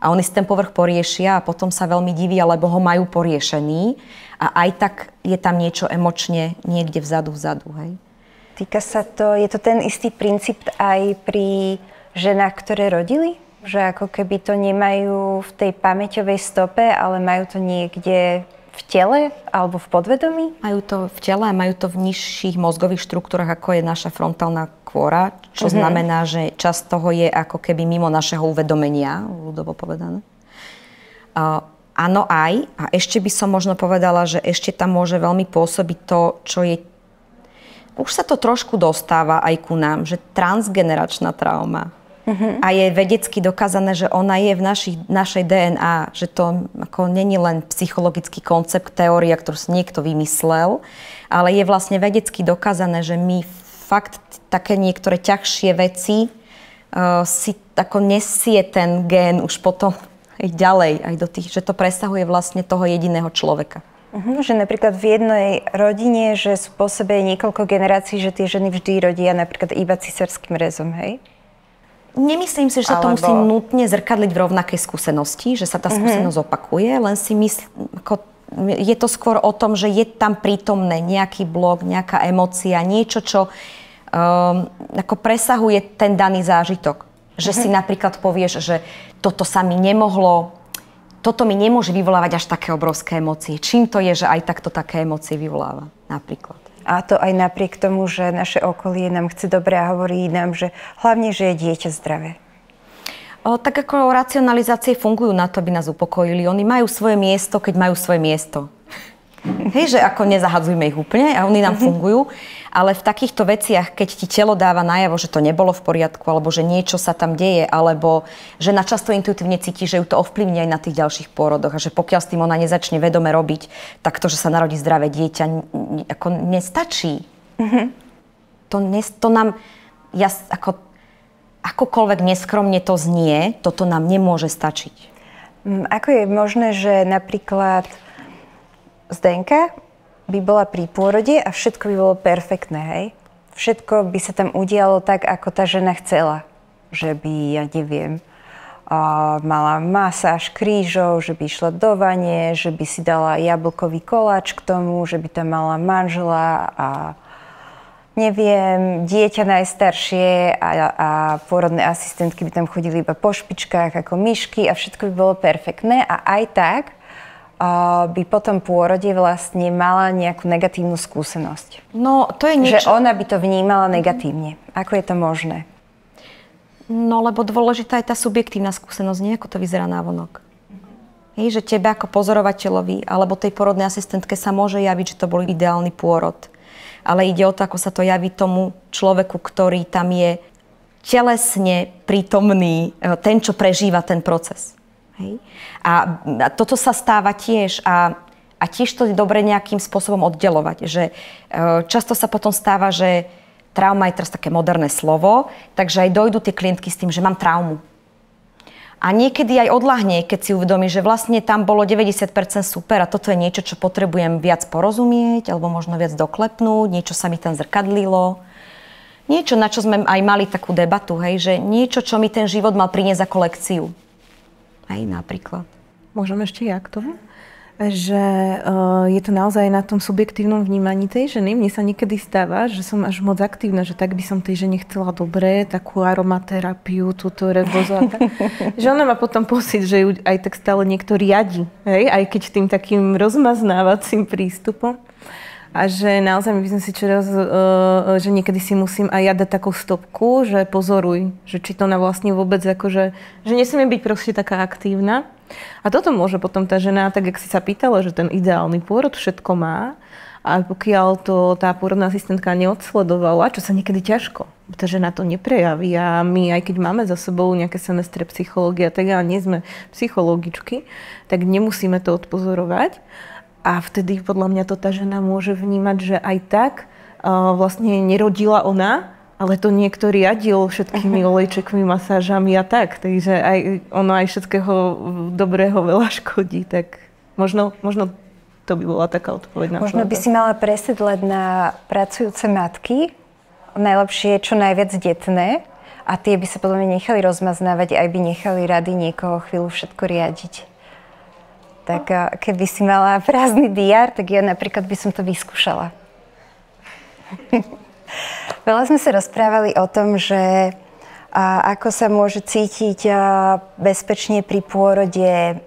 A oni si ten povrch poriešia a potom sa veľmi divia, lebo ho majú poriešený a aj tak je tam niečo emočne niekde vzadu, hej. Týka sa to, je to ten istý princíp aj pri ženách, ktoré rodili? Že ako keby to nemajú v tej pamäťovej stope, ale majú to niekde v tele alebo v podvedomí? Majú to v tele a majú to v nižších mozgových štruktúrach, ako je naša frontálna kôra, čo znamená, že časť toho je ako keby mimo našeho uvedomenia, ľudovo povedané. Áno aj, a ešte by som možno povedala, že ešte tam môže veľmi pôsobiť to, čo je, už sa to trošku dostáva aj ku nám, že transgeneračná trauma. A je vedecky dokázané, že ona je v našej DNA, že to ako není len psychologický koncept, teória, ktorú si niekto vymyslel, ale je vlastne vedecky dokázané, že my fakt také niektoré ťažšie veci si ako nesie ten gén už potom aj ďalej, aj do tých, že to presahuje vlastne toho jediného človeka. Že napríklad v jednej rodine, že sú po sebe niekoľko generácií, že tie ženy vždy rodia napríklad iba císarským rezom, hej? Nemyslím si, že sa to musí nutne zrkadliť v rovnakej skúsenosti, že sa tá skúsenosť opakuje, len si myslím, je to skôr o tom, že je tam prítomné nejaký blok, nejaká emócia, niečo, čo ako presahuje ten daný zážitok. Že si napríklad povieš, že toto mi nemôže vyvolávať až také obrovské emócie. Čím to je, že aj takto také emócie vyvoláva napríklad? A to aj napriek tomu, že naše okolie nám chce dobre a hovorí nám, že hlavne, že je dieťa zdravé. Tak ako racionalizácie fungujú na to, aby nás upokojili. Oni majú svoje miesto, keď majú svoje miesto. Hej, že ako nezahadzujme ich úplne a oni nám fungujú, ale v takýchto veciach, keď ti telo dáva najavo, že to nebolo v poriadku, alebo že niečo sa tam deje, alebo že na často intuitívne cíti, že ju to ovplyvní aj na tých ďalších pôrodoch a že pokiaľ s tým ona nezačne vedome robiť, tak to, že sa narodí zdravé dieťa, ako nestačí. To nám, akokoľvek neskromne to znie, toto nám nemôže stačiť. Ako je možné, že napríklad Zdenka by bola pri pôrode a všetko by bolo perfektné, hej? Všetko by sa tam udialo tak, ako tá žena chcela. Že by, ja neviem, mala masáž krížov, že by išla do vane, že by si dala jablkový koláč k tomu, že by tam mala manžela a neviem, dieťa najstaršie a pôrodné asistentky by tam chodili iba po špičkách ako myšky a všetko by bolo perfektné a aj tak by po tom pôrode vlastne mala nejakú negatívnu skúsenosť. No, to je niečo... Že ona by to vnímala negatívne. Ako je to možné? No, lebo dôležitá je tá subjektívna skúsenosť, nie ako to vyzerá návonok. Hej, že tebe ako pozorovateľovi alebo tej pôrodnej asistentke sa môže javiť, že to bol ideálny pôrod. Ale ide o to, ako sa to javí tomu človeku, ktorý tam je telesne prítomný, ten, čo prežíva ten proces. Hej. A toto sa stáva tiež a tiež to je dobre nejakým spôsobom oddelovať, že často sa potom stáva, že trauma je teraz také moderné slovo, takže aj dojdú tie klientky s tým, že mám traumu. A niekedy aj odľahne, keď si uvedomí, že vlastne tam bolo 90% super a toto je niečo, čo potrebujem viac porozumieť alebo možno viac doklepnúť, niečo sa mi tam zrkadlilo. Niečo, na čo sme aj mali takú debatu, hej, že niečo, čo mi ten život mal priniesť ako lekciu. Hej, napríklad. Môžem ešte ja k tomu? Že je to naozaj na tom subjektívnom vnímaní tej ženy. Mne sa niekedy stáva, že som až moc aktívna, že tak by som tej žene chcela dobre, takú aromaterapiu, túto rebozo a tak. Že ona má potom pocit, že ju aj tak stále niekto riadi. Hej? Aj keď tým takým rozmaznávacím prístupom. A že naozaj my by sme si čoraz, že niekedy si musím aj ja dať takú stopku, že pozoruj, že či to na vlastne vôbec akože, že nesmiem byť proste taká aktívna. A toto môže potom tá žena, tak jak si sa pýtala, že ten ideálny pôrod všetko má, a pokiaľ to tá pôrodná asistentka neodsledovala, čo sa niekedy ťažko, tá žena to neprejaví a my, aj keď máme za sebou nejaké semestre psychológie, tak ale nie sme psychologičky, tak nemusíme to odpozorovať. A vtedy podľa mňa to tá žena môže vnímať, že aj tak vlastne nerodila ona, ale to niekto riadil všetkými olejčekmi, masážami a tak. Takže aj ono aj všetkého dobrého veľa škodí. Tak možno to by bola taká odpoveď na to. Možno by si mala presedlať na pracujúce matky. Najlepšie je čo najviac detné. A tie by sa podľa mňa nechali rozmaznávať, aj by nechali rady niekoho chvíľu všetko riadiť. Tak keby si mala prázdny diár, tak ja napríklad by som to vyskúšala. Veľa sme sa rozprávali o tom, že ako sa môže cítiť bezpečne pri pôrode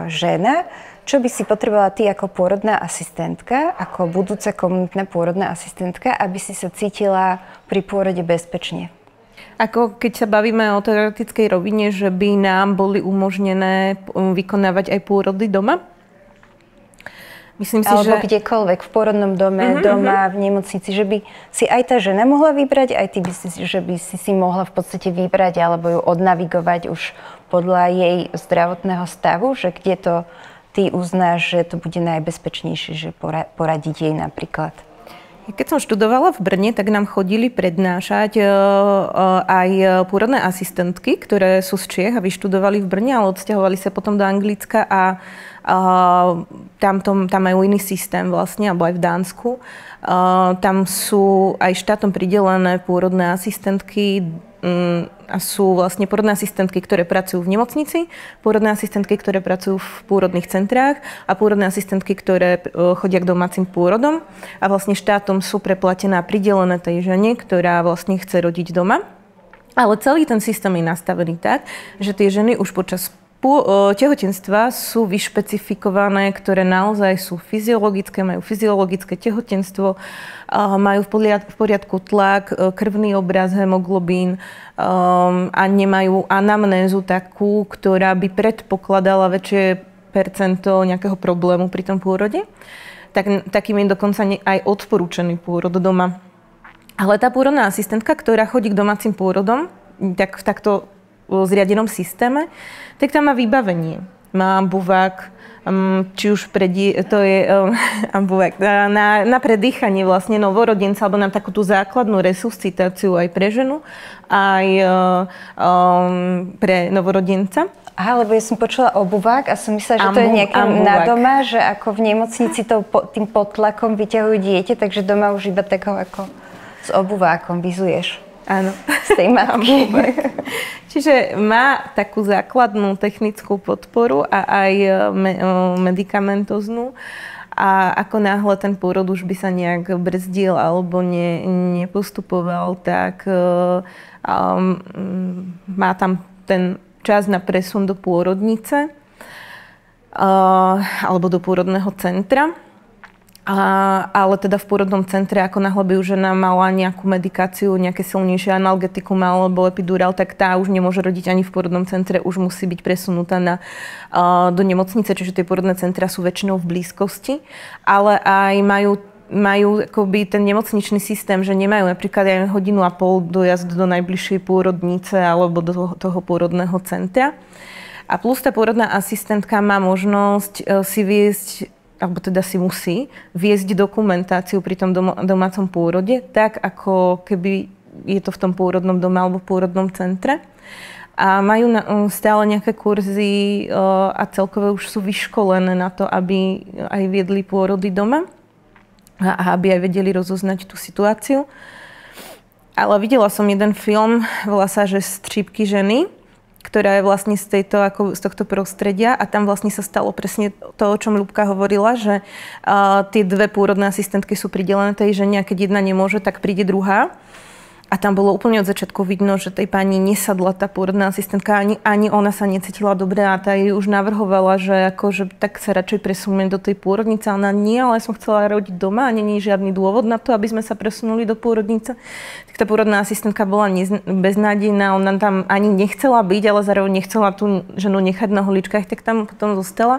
žena. Čo by si potrebovala ty ako pôrodná asistentka, ako budúca komunitná pôrodná asistentka, aby si sa cítila pri pôrode bezpečne? Ako keď sa bavíme o teoretickej rovine, že by nám boli umožnené vykonávať aj pôrody doma? Myslím si, alebo kdekoľvek, v pôrodnom dome, doma, v nemocnici, že by si aj tá žena mohla vybrať, aj ty by si, že by si mohla v podstate vybrať alebo ju odnavigovať už podľa jej zdravotného stavu, že kde to ty uznáš, že to bude najbezpečnejšie, že poradiť jej napríklad. Keď som študovala v Brne, tak nám chodili prednášať aj pôrodné asistentky, ktoré sú z Čiech a vyštudovali v Brne, ale odsťahovali sa potom do Anglicka a tam majú iný systém vlastne, alebo aj v Dánsku. Tam sú aj štátom pridelené pôrodné asistentky a sú vlastne pôrodné asistentky, ktoré pracujú v nemocnici, pôrodné asistentky, ktoré pracujú v pôrodných centrách a pôrodné asistentky, ktoré chodia k domácim pôrodom. A vlastne štátom sú preplatené a pridelené tej žene, ktorá vlastne chce rodiť doma. Ale celý ten systém je nastavený tak, že tie ženy už počas tehotenstva sú vyšpecifikované, ktoré naozaj sú fyziologické, majú fyziologické tehotenstvo, majú v poriadku tlak, krvný obraz, hemoglobín a nemajú anamnézu takú, ktorá by predpokladala väčšie percento nejakého problému pri tom pôrode. Takým je dokonca aj odporúčaný pôrod doma. Ale tá pôrodná asistentka, ktorá chodí k domácim pôrodom, tak v takto zriadenom systéme, tak tam má vybavenie. Má ambuvák, či už ambuvák na predýchanie vlastne novorodenca, alebo na takú tú základnú resuscitáciu aj pre ženu, aj pre novorodenca. Aha, lebo ja som počula obuvák a som myslela, že to je nejaké na doma, že ako v nemocnici tým podtlakom vyťahujú dieťa, takže doma už iba takého ako s obuvákom vyzuješ. Áno. Z tej matky. Čiže má takú základnú technickú podporu a aj medikamentoznú. A ako náhle ten pôrod už by sa nejak brzdil alebo nepostupoval, tak má tam ten čas na presun do pôrodnice alebo do pôrodného centra. Ale teda v pôrodnom centre, ako náhle by už žena mala nejakú medikáciu, nejaké silnejšie analgetikum alebo epidurál, tak tá už nemôže rodiť ani v pôrodnom centre, už musí byť presunutá do nemocnice, čiže tie pôrodné centra sú väčšinou v blízkosti, ale aj majú akoby ten nemocničný systém, že nemajú napríklad aj 1,5 hodiny dojazd do najbližšej pôrodnice alebo do toho pôrodného centra. A plus tá pôrodná asistentka má možnosť si viesť, alebo teda si musí viesť dokumentáciu pri tom domácom pôrode, tak ako keby je to v tom pôrodnom dome alebo v pôrodnom centre. A majú stále nejaké kurzy a celkové už sú vyškolené na to, aby aj viedli pôrody doma a aby aj vedeli rozoznať tú situáciu. Ale videla som jeden film, volá sa, že Střípky ženy, ktorá je vlastne z tohto prostredia a tam vlastne sa stalo presne to, o čom Ľubka hovorila, že tie dve pôrodné asistentky sú pridelené tej žene a keď jedna nemôže, tak príde druhá. A tam bolo úplne od začiatku vidno, že tej pani nesadla tá pôrodná asistentka, ani ona sa necítila dobre a tá jej už navrhovala, že akože tak sa radšej presuneme do tej pôrodnice. A ona nie, ale som chcela rodiť doma a nie je žiadny dôvod na to, aby sme sa presunuli do pôrodnice. Tak tá pôrodná asistentka bola beznádejná, ona tam ani nechcela byť, ale zároveň nechcela tú ženu nechať na holičkách, tak tam potom zostala.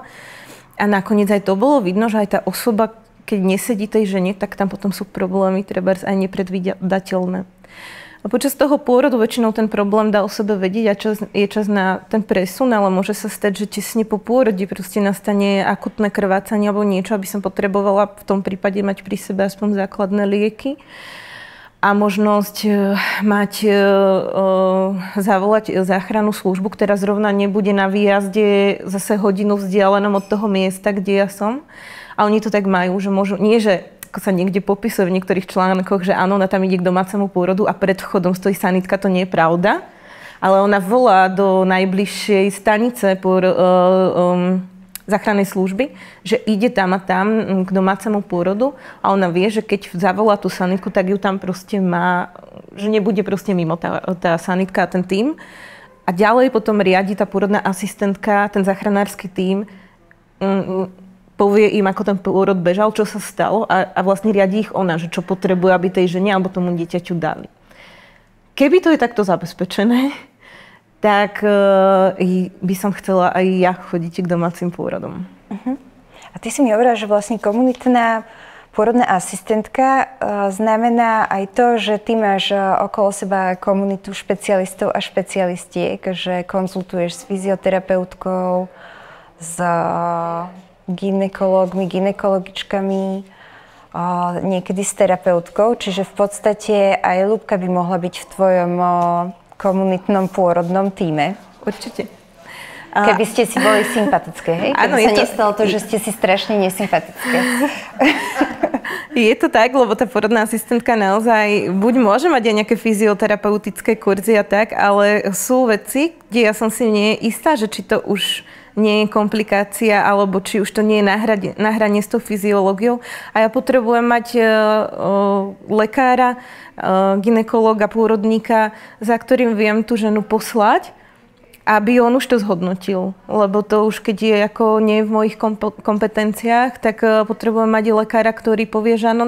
A nakoniec aj to bolo vidno, že aj tá osoba, keď nesedí tej žene, tak tam potom sú problémy, treba aj nepredvídateľné. A počas toho pôrodu väčšinou ten problém dá o sebe vedieť a je čas na ten presun, ale môže sa stať, že tesne po pôrode proste nastane akutné krvácanie alebo niečo, aby som potrebovala v tom prípade mať pri sebe aspoň základné lieky a možnosť zavolať záchrannú službu, ktorá zrovna nebude na výjazde zase hodinu vzdialenom od toho miesta, kde ja som. A oni to tak majú, že môžu, nie že ako sa niekde popisuje v niektorých článkoch, že áno, ona tam ide k domácemu pôrodu a pred vchodom stojí sanitka, to nie je pravda. Ale ona volá do najbližšej stanice záchrannej služby, že ide tam a tam k domácemu pôrodu a ona vie, že keď zavolá tú sanitku, tak ju tam proste má, že nebude proste mimo tá sanitka a ten tím. A ďalej potom riadi tá pôrodná asistentka, ten záchranársky tím, povie im, ako ten pôrod bežal, čo sa stalo a vlastne riadi ich ona, že čo potrebuje, aby tej žene alebo tomu dieťaťu dali. Keby to je takto zabezpečené, tak by som chcela aj ja chodiť k domácim pôrodom. A ty si mi hovorila, že vlastne komunitná pôrodná asistentka znamená aj to, že ty máš okolo seba komunitu špecialistov a špecialistiek, že konzultuješ s fyzioterapeutkou, s gynekológmi, gynekologičkami, niekedy s terapeutkou, čiže v podstate aj Ľubka by mohla byť v tvojom komunitnom pôrodnom tíme. Určite. Keby ste si boli sympatické, hej? Keby sa nestalo to, že ste si strašne nesympatické. Je to tak, lebo tá porodná asistentka naozaj buď môže mať aj nejaké fyzioterapeutické kurzy a tak, ale sú veci, kde ja som si nie istá, že či to už nie je komplikácia, alebo či už to nie je na hrane s tou fyziológiou. A ja potrebujem mať lekára, gynekológa, pôrodníka, za ktorým viem tú ženu poslať, aby on už to zhodnotil. Lebo to už keď je ako nie v mojich kompetenciách, tak potrebujem mať lekára, ktorý povie, že áno,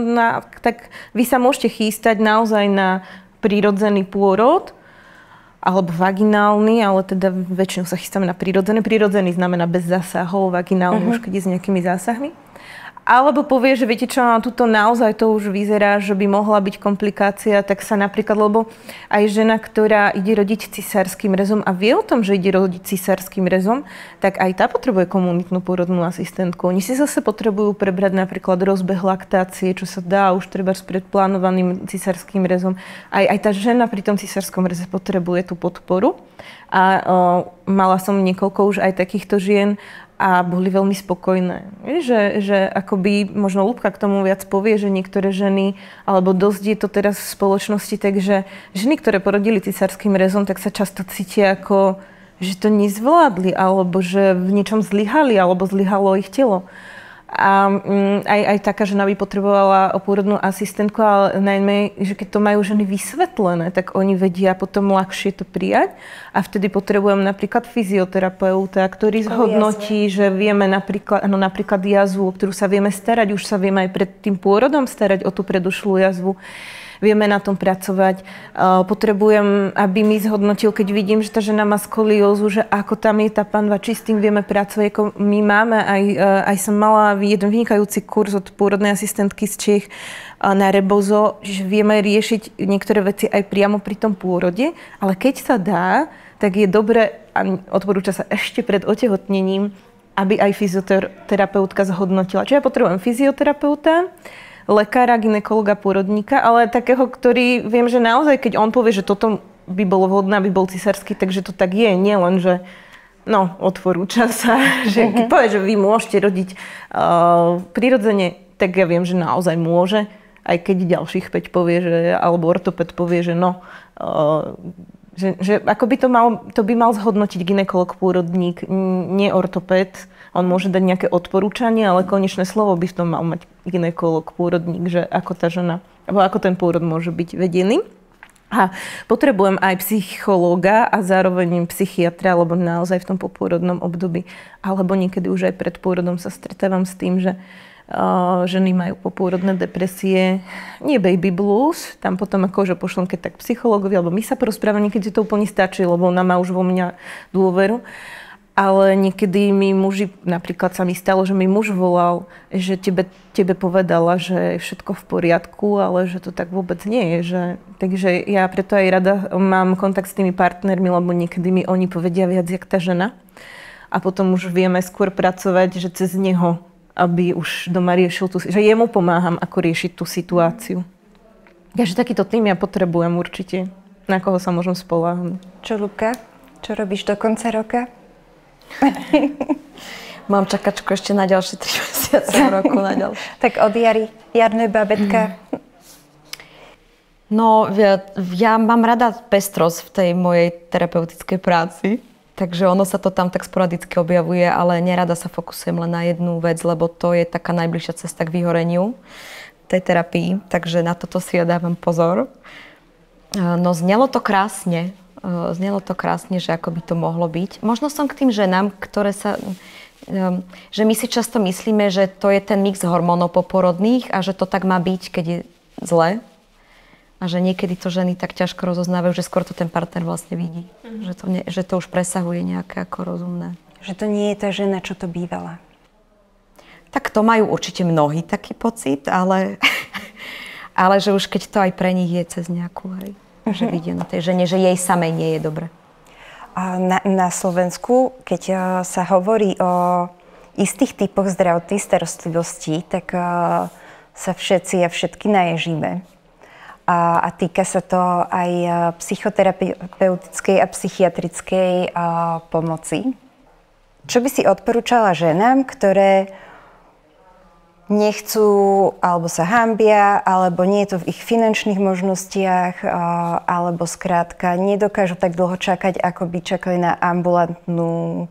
tak vy sa môžete chystať naozaj na prírodzený pôrod, alebo vaginálny, ale teda väčšinou sa chystáme na prírodzený. Prírodzený znamená bez zásahov, vaginálny už keď je s nejakými zásahmi. Alebo povie, že viete čo, tuto naozaj to už vyzerá, že by mohla byť komplikácia, tak sa napríklad, lebo aj žena, ktorá ide rodiť cisárskym rezom a vie o tom, že ide rodiť cisárskym rezom, tak aj tá potrebuje komunitnú pôrodnú asistentku. Oni si zase potrebujú prebrať napríklad rozbeh laktácie, čo sa dá už treba s predplánovaným cisárskym rezom. Aj tá žena pri tom cisárskom reze potrebuje tú podporu. A mala som niekoľko už aj takýchto žien, a boli veľmi spokojné. Že akoby, možno Ľubka k tomu viac povie, že niektoré ženy, alebo dosť je to teraz v spoločnosti, takže ženy, ktoré porodili cisárskym rezom, tak sa často cítia ako, že to nezvládli, alebo že v niečom zlyhali, alebo zlyhalo ich telo. A aj taká žena by potrebovala pôrodnú asistentku, ale najmä, že keď to majú ženy vysvetlené, tak oni vedia potom ľahšie to prijať. A vtedy potrebujem napríklad fyzioterapeuta, ktorý zhodnotí, že vieme napríklad jazvu, o ktorú sa vieme starať, už sa vieme aj pred tým pôrodom starať o tú predošlú jazvu. Vieme na tom pracovať. Potrebujem, aby mi zhodnotil, keď vidím, že tá žena má skoliózu, že ako tam je tá panva, či s tým vieme pracovať. Ako my máme, aj som mala jeden vynikajúci kurz od pôrodnej asistentky z Čech na Rebozo, že vieme riešiť niektoré veci aj priamo pri tom pôrode, ale keď sa dá, tak je dobre, a odporúča sa ešte pred otehotnením, aby aj fyzioterapeutka zhodnotila. Čiže ja potrebujem fyzioterapeuta, lekára, gynekologa, pôrodníka, ale takého, ktorý viem, že naozaj, keď on povie, že toto by bolo vhodné, aby bol cisársky, takže to tak je, nie len, že odporúča sa, že keď povie, že vy môžete rodiť prirodzene, tak ja viem, že naozaj môže, aj keď ďalších 5 povie, že, alebo ortoped povie, že že ako by to by mal zhodnotiť gynekolog, pôrodník, nie ortoped. On môže dať nejaké odporúčanie, ale konečné slovo by v tom mal mať gynekolog, pôrodník, že ako tá žena, alebo ako ten pôrod môže byť vedený. A potrebujem aj psychológa a zároveň psychiatra, lebo naozaj v tom popôrodnom období, alebo niekedy už aj pred pôrodom sa stretávam s tým, že ženy majú popôrodné depresie, nie baby blues, tam potom akože pošlem keď tak psychológovi, alebo my sa porozprávame, niekedy to úplne stačí, lebo ona má už vo mňa dôveru. Ale niekedy mi muži, napríklad sa mi stalo, že mi muž volal, že tebe povedala, že je všetko v poriadku, ale že to tak vôbec nie je. Takže ja preto aj rada mám kontakt s tými partnermi, lebo niekedy mi oni povedia viac, jak tá žena. A potom už vieme skôr pracovať, že cez neho, aby už doma riešil že jemu pomáham, ako riešiť tú situáciu. Takže takýto tým ja potrebujem určite, na koho sa môžem spoľahnúť. Čo, Ľubka? Čo robíš do konca roka? Mám čakačku ešte na ďalšie 3 mesiace v roku. Na ďalšie. Tak od jarné babetka. No, ja mám rada pestrosť v tej mojej terapeutickej práci. Takže ono sa to tam tak sporadicky objavuje, ale nerada sa fokusujem len na jednu vec, lebo to je taká najbližšia cesta k vyhoreniu tej terapii. Takže na toto si ja dávam pozor. No, znelo to krásne, že ako by to mohlo byť. Možno som k tým ženám, že my si často myslíme, že to je ten mix hormónov poporodných a že to tak má byť, keď je zle. A že niekedy to ženy tak ťažko rozoznávajú, že skôr to ten partner vlastne vidí. Že to už presahuje nejaké ako rozumné. Že to nie je tá žena, čo to bývala. Tak to majú určite mnohí taký pocit, ale že už keď to aj pre nich je cez nejakú, hej. Že vidia na tej žene, že jej samej nie je dobre. A na Slovensku, keď sa hovorí o istých typoch zdravotnej starostlivosti, tak sa všetci a všetky naježíme. A týka sa to aj psychoterapeutickej a psychiatrickej pomoci. Čo by si odporúčala ženám, ktoré nechcú, alebo sa hanbia, alebo nie je to v ich finančných možnostiach, alebo skrátka nedokážu tak dlho čakať, ako by čakali na ambulantnú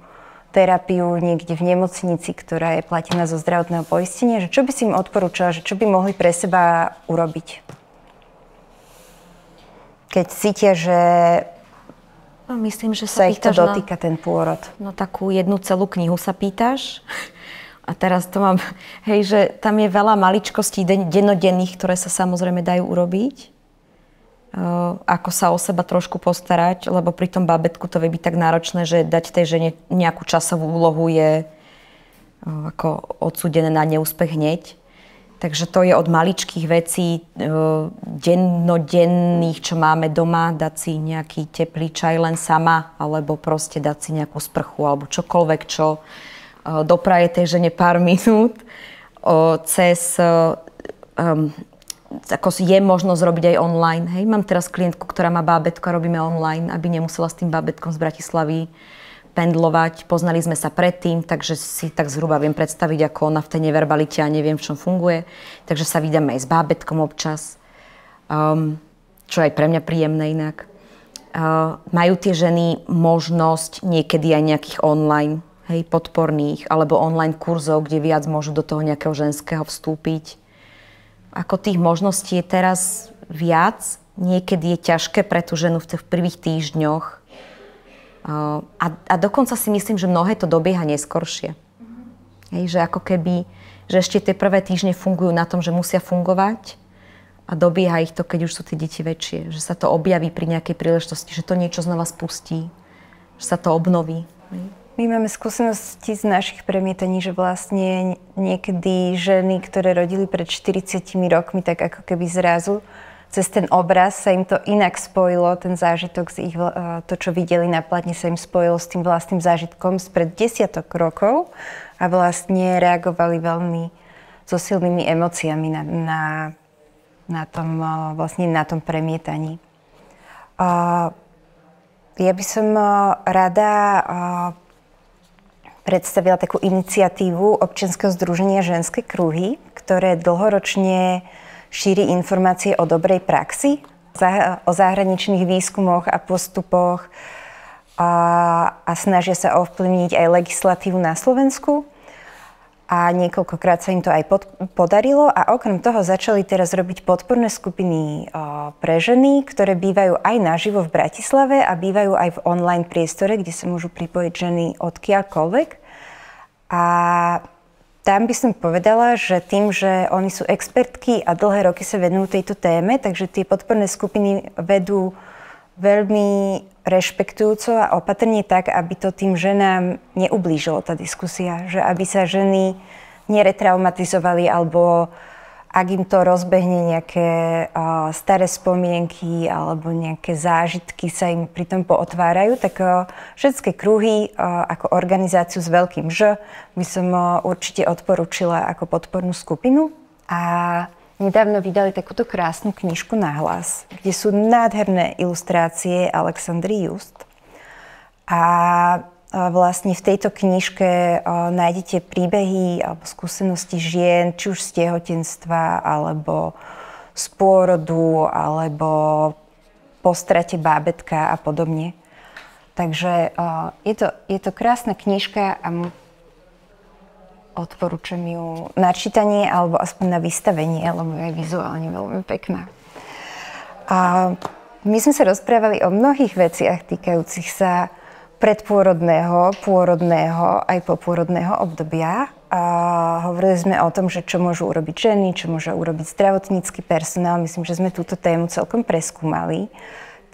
terapiu niekde v nemocnici, ktorá je platená zo zdravotného poistenia, že čo by si im odporúčala, že čo by mohli pre seba urobiť? Keď cítia, že myslím, že sa ich to dotýka ten pôrod. No takú jednu celú knihu sa pýtaš. A teraz to mám, hej, že tam je veľa maličkostí dennodenných, ktoré sa samozrejme dajú urobiť. Ako sa o seba trošku postarať, lebo pri tom bábätku to vie byť tak náročné, že dať tej žene nejakú časovú úlohu je ako odsúdené na neúspech hneď. Takže to je od maličkých vecí, dennodenných, čo máme doma, dať si nejaký teplý čaj len sama, alebo proste dať si nejakú sprchu, alebo čokoľvek, čo dopraje tej žene pár minút. Cez, ako je možnosť robiť aj online. Hej. Mám teraz klientku, ktorá má bábätko a robíme online, aby nemusela s tým bábätkom z Bratislavy pendlovať. Poznali sme sa predtým, takže si tak zhruba viem predstaviť, ako ona v tej neverbalite a neviem, v čom funguje. Takže sa vydáme aj s bábätkom občas, čo je aj pre mňa príjemné inak. Majú tie ženy možnosť niekedy aj nejakých online, hej, podporných, alebo online kurzov, kde viac môžu do toho nejakého ženského vstúpiť. Ako tých možností je teraz viac, niekedy je ťažké pre tú ženu v prvých týždňoch. A dokonca si myslím, že mnohé to dobieha neskoršie. Hej, že ako keby, že ešte tie prvé týždne fungujú na tom, že musia fungovať a dobieha ich to, keď už sú tie deti väčšie. Že sa to objaví pri nejakej príležitosti, že to niečo znova spustí, že sa to obnoví. Hej. My máme skúsenosti z našich premietaní, že vlastne niekedy ženy, ktoré rodili pred 40 rokmi, tak ako keby zrazu cez ten obraz sa im to inak spojilo, ten zážitok z ich, to, čo videli na platni, sa im spojilo s tým vlastným zážitkom spred desiatok rokov a vlastne reagovali veľmi so silnými emóciami na tom premietaní. Ja by som rada predstavila takú iniciatívu občianskeho združenia Ženské kruhy, ktoré dlhoročne šíri informácie o dobrej praxi, o zahraničných výskumoch a postupoch a snažia sa ovplyvniť aj legislatívu na Slovensku. A niekoľkokrát sa im to aj podarilo a okrem toho začali teraz robiť podporné skupiny pre ženy, ktoré bývajú aj naživo v Bratislave a bývajú aj v online priestore, kde sa môžu pripojiť ženy odkiaľkoľvek. A tam by som povedala, že tým, že oni sú expertky a dlhé roky sa venujú tejto téme, takže tie podporné skupiny vedú veľmi rešpektujúco a opatrne tak, aby to tým ženám neublížilo tá diskusia. Že aby sa ženy neretraumatizovali alebo ak im to rozbehne nejaké staré spomienky alebo nejaké zážitky sa im pri tom pootvárajú, tak Ženské kruhy ako organizáciu s veľkým Ž by som určite odporúčila ako podpornú skupinu. A nedávno vydali takúto krásnu knižku Nahlas, kde sú nádherné ilustrácie Alexandry Just. A vlastne v tejto knižke nájdete príbehy alebo skúsenosti žien, či už z tehotenstva, alebo z pôrodu, alebo po strate bábätka a podobne. Takže je to krásna knižka a odporúčam ju na čítanie alebo aspoň na vystavenie, lebo je vizuálne veľmi pekná. A my sme sa rozprávali o mnohých veciach týkajúcich sa predpôrodného, pôrodného aj popôrodného obdobia. A hovorili sme o tom, že čo môžu urobiť ženy, čo môže urobiť zdravotnícky personál. Myslím, že sme túto tému celkom preskúmali.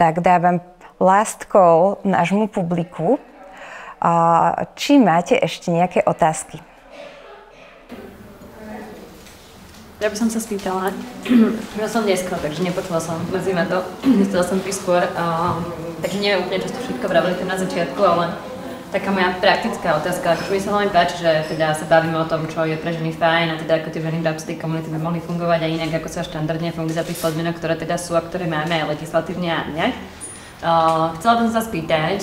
Tak dávam last call nášmu publiku. Či máte ešte nejaké otázky? Ja by som sa spýtala, ja som dneska, takže nepočula som, mrzí ma to, nestala som prískôr, takže neviem úplne, čo ste všetko vravili tam na začiatku, ale taká moja praktická otázka, akože mi sa veľmi páči, že teda sa bavíme o tom, čo je pre ženy fajn a teda ako tie ženy v rámci tej komunity by mohli fungovať aj inak, ako sa štandardne funguje za tých podmienok, ktoré teda sú a ktoré máme aj legislatívne a inak. Chcela by som sa spýtať,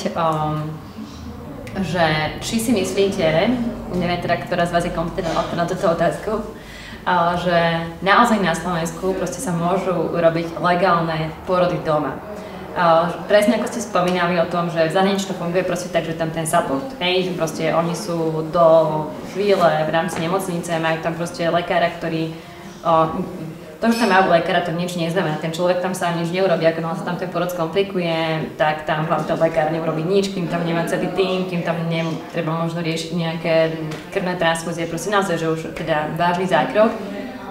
že či si myslíte, neviem teda, ktorá z vás je kompetentná na túto otázku, že naozaj na Slovensku proste sa môžu robiť legálne pôrody doma. Presne ako ste spomínali o tom, že v zahraničí to funguje proste tak, že tam ten support, hej, že proste oni sú do chvíle v rámci nemocnice, majú tam proste lekára, ktorý, to, že tam majú lekára, to nič neznamená, ten človek tam sa nič neurobí, ako sa tam ten porod skomplikuje, tak tam hlavne ten lekár neurobí nič, kým tam nemá celý tým, kým tam treba možno riešiť nejaké krvné transfúzie, proste naozaj, že už teda vážny zákrok.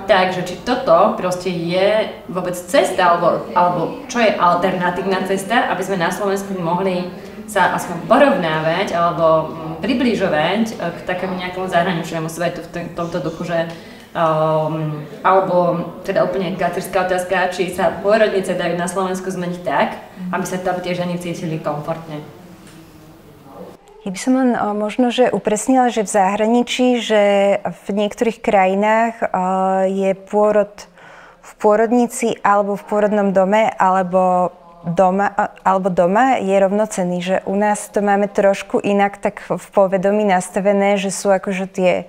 Takže či toto proste je vôbec cesta, alebo čo je alternatívna cesta, aby sme na Slovensku mohli sa aspoň porovnávať alebo približovať k takému nejakému zahraničnému svetu v tomto duchu, že alebo teda úplne gacierská otázka, či sa pôrodnice dajú na Slovensku zmeniť tak, aby sa tam tie ženy cítili komfortne. Ja by som len možno, že upresnila, že v zahraničí, že v niektorých krajinách je pôrod v pôrodnici alebo v pôrodnom dome alebo doma je rovnocenný, že u nás to máme trošku inak tak v povedomí nastavené, že sú akože tie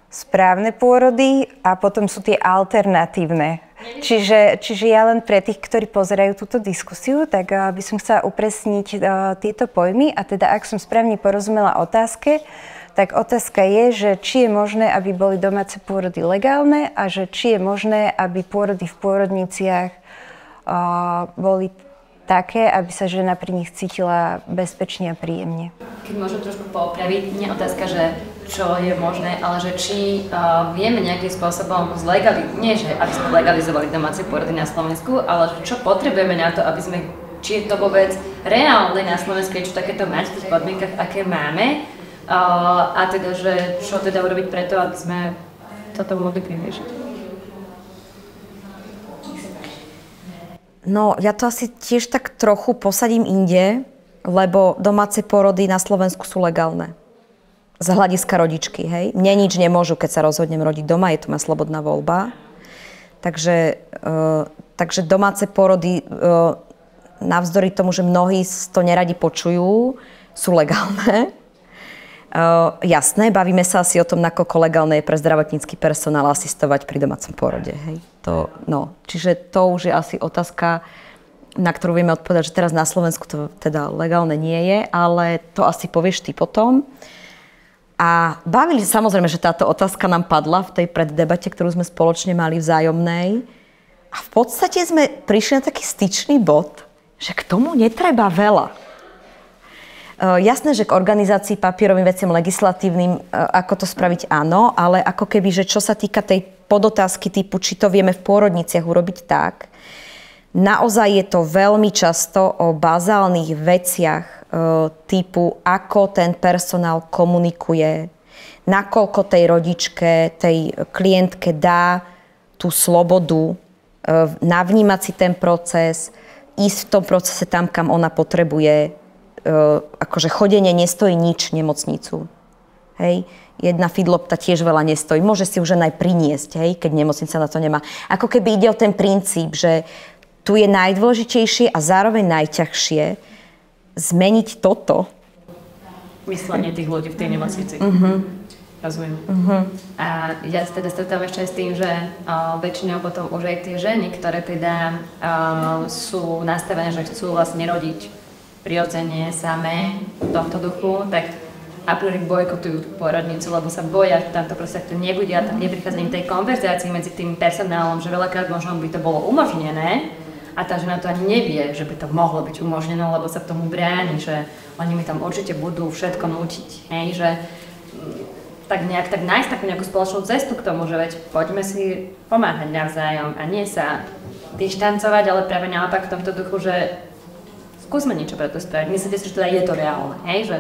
správne pôrody a potom sú tie alternatívne. Čiže ja len pre tých, ktorí pozerajú túto diskusiu, tak by som chcela upresniť tieto pojmy a teda ak som správne porozumela otázke, tak otázka je, že či je možné, aby boli domáce pôrody legálne a že či je možné, aby pôrody v pôrodniciach boli také, aby sa žena pri nich cítila bezpečne a príjemne. Keď môžem trošku poopraviť, nie otázka, že čo je možné, ale že či vieme nejakým spôsobom nie že aby sme legalizovali domáce pôrody na Slovensku, ale čo potrebujeme na to, aby sme, či je to vôbec reálne na Slovensku, čo takéto mať v tých podmienkach, aké máme, a teda, že čo teda urobiť preto, aby sme toto mohli vyriešiť. No, ja to asi tiež tak trochu posadím inde, lebo domáce pôrody na Slovensku sú legálne. Z hľadiska rodičky, hej. Mne nič nemôžu, keď sa rozhodnem rodiť doma, je to moja slobodná voľba. Takže domáce pôrody, navzdory tomu, že mnohí to neradi počujú, sú legálne. Jasné, bavíme sa asi o tom, nakoľko legálne je pre zdravotnícky personál asistovať pri domácom pôrode, hej. Čiže to už je asi otázka, na ktorú vieme odpovedať, že teraz na Slovensku to teda legálne nie je, ale to asi povieš ty potom. A bavili, samozrejme, že táto otázka nám padla v tej preddebate, ktorú sme spoločne mali vzájomnej. A v podstate sme prišli na taký styčný bod, že k tomu netreba veľa. Jasné, že k organizácii papierovým veciam legislatívnym, ako to spraviť, áno, ale ako keby, že čo sa týka tej podotázky typu, či to vieme v pôrodniciach urobiť tak, naozaj je to veľmi často o bazálnych veciach typu, ako ten personál komunikuje, nakoľko tej rodičke, tej klientke dá tú slobodu, navnímať si ten proces, ísť v tom procese tam, kam ona potrebuje. Akože chodenie nestojí nič nemocnicu. Hej. Jedna fidlopta tiež veľa nestojí. Môže si už aj priniesť, hej, keď nemocnica na to nemá. Ako keby ide o ten princíp, že tu je najdôležitejšie a zároveň najťažšie zmeniť toto. Myslenie tých ľudí v tej nemocnici. Rozumiem. A ja sa teda stretávam ešte aj s tým, že väčšinou potom už aj tie ženy, ktoré teda sú nastavené, že chcú vlastne rodiť prirodzene samé v tomto duchu, tak a priori bojkotujú pôrodnicu, lebo sa boja, že tamto proste to nebude a tam neprichádza im tej konverzácii medzi tým personálom, že veľakrát možno by to bolo umožnené a tá žena to ani nevie, že by to mohlo byť umožnené, lebo sa k tomu bráni, že oni mi tam určite budú všetko nútiť, hej, že tak nejak tak nájsť takú nejakú spoločnú cestu k tomu, že veď poďme si pomáhať navzájom a nie sa dištancovať, ale práve naopak v tomto duchu, že skúsme niečo pre to spraviť. Myslíte si, že teda je to reálne, hej, že?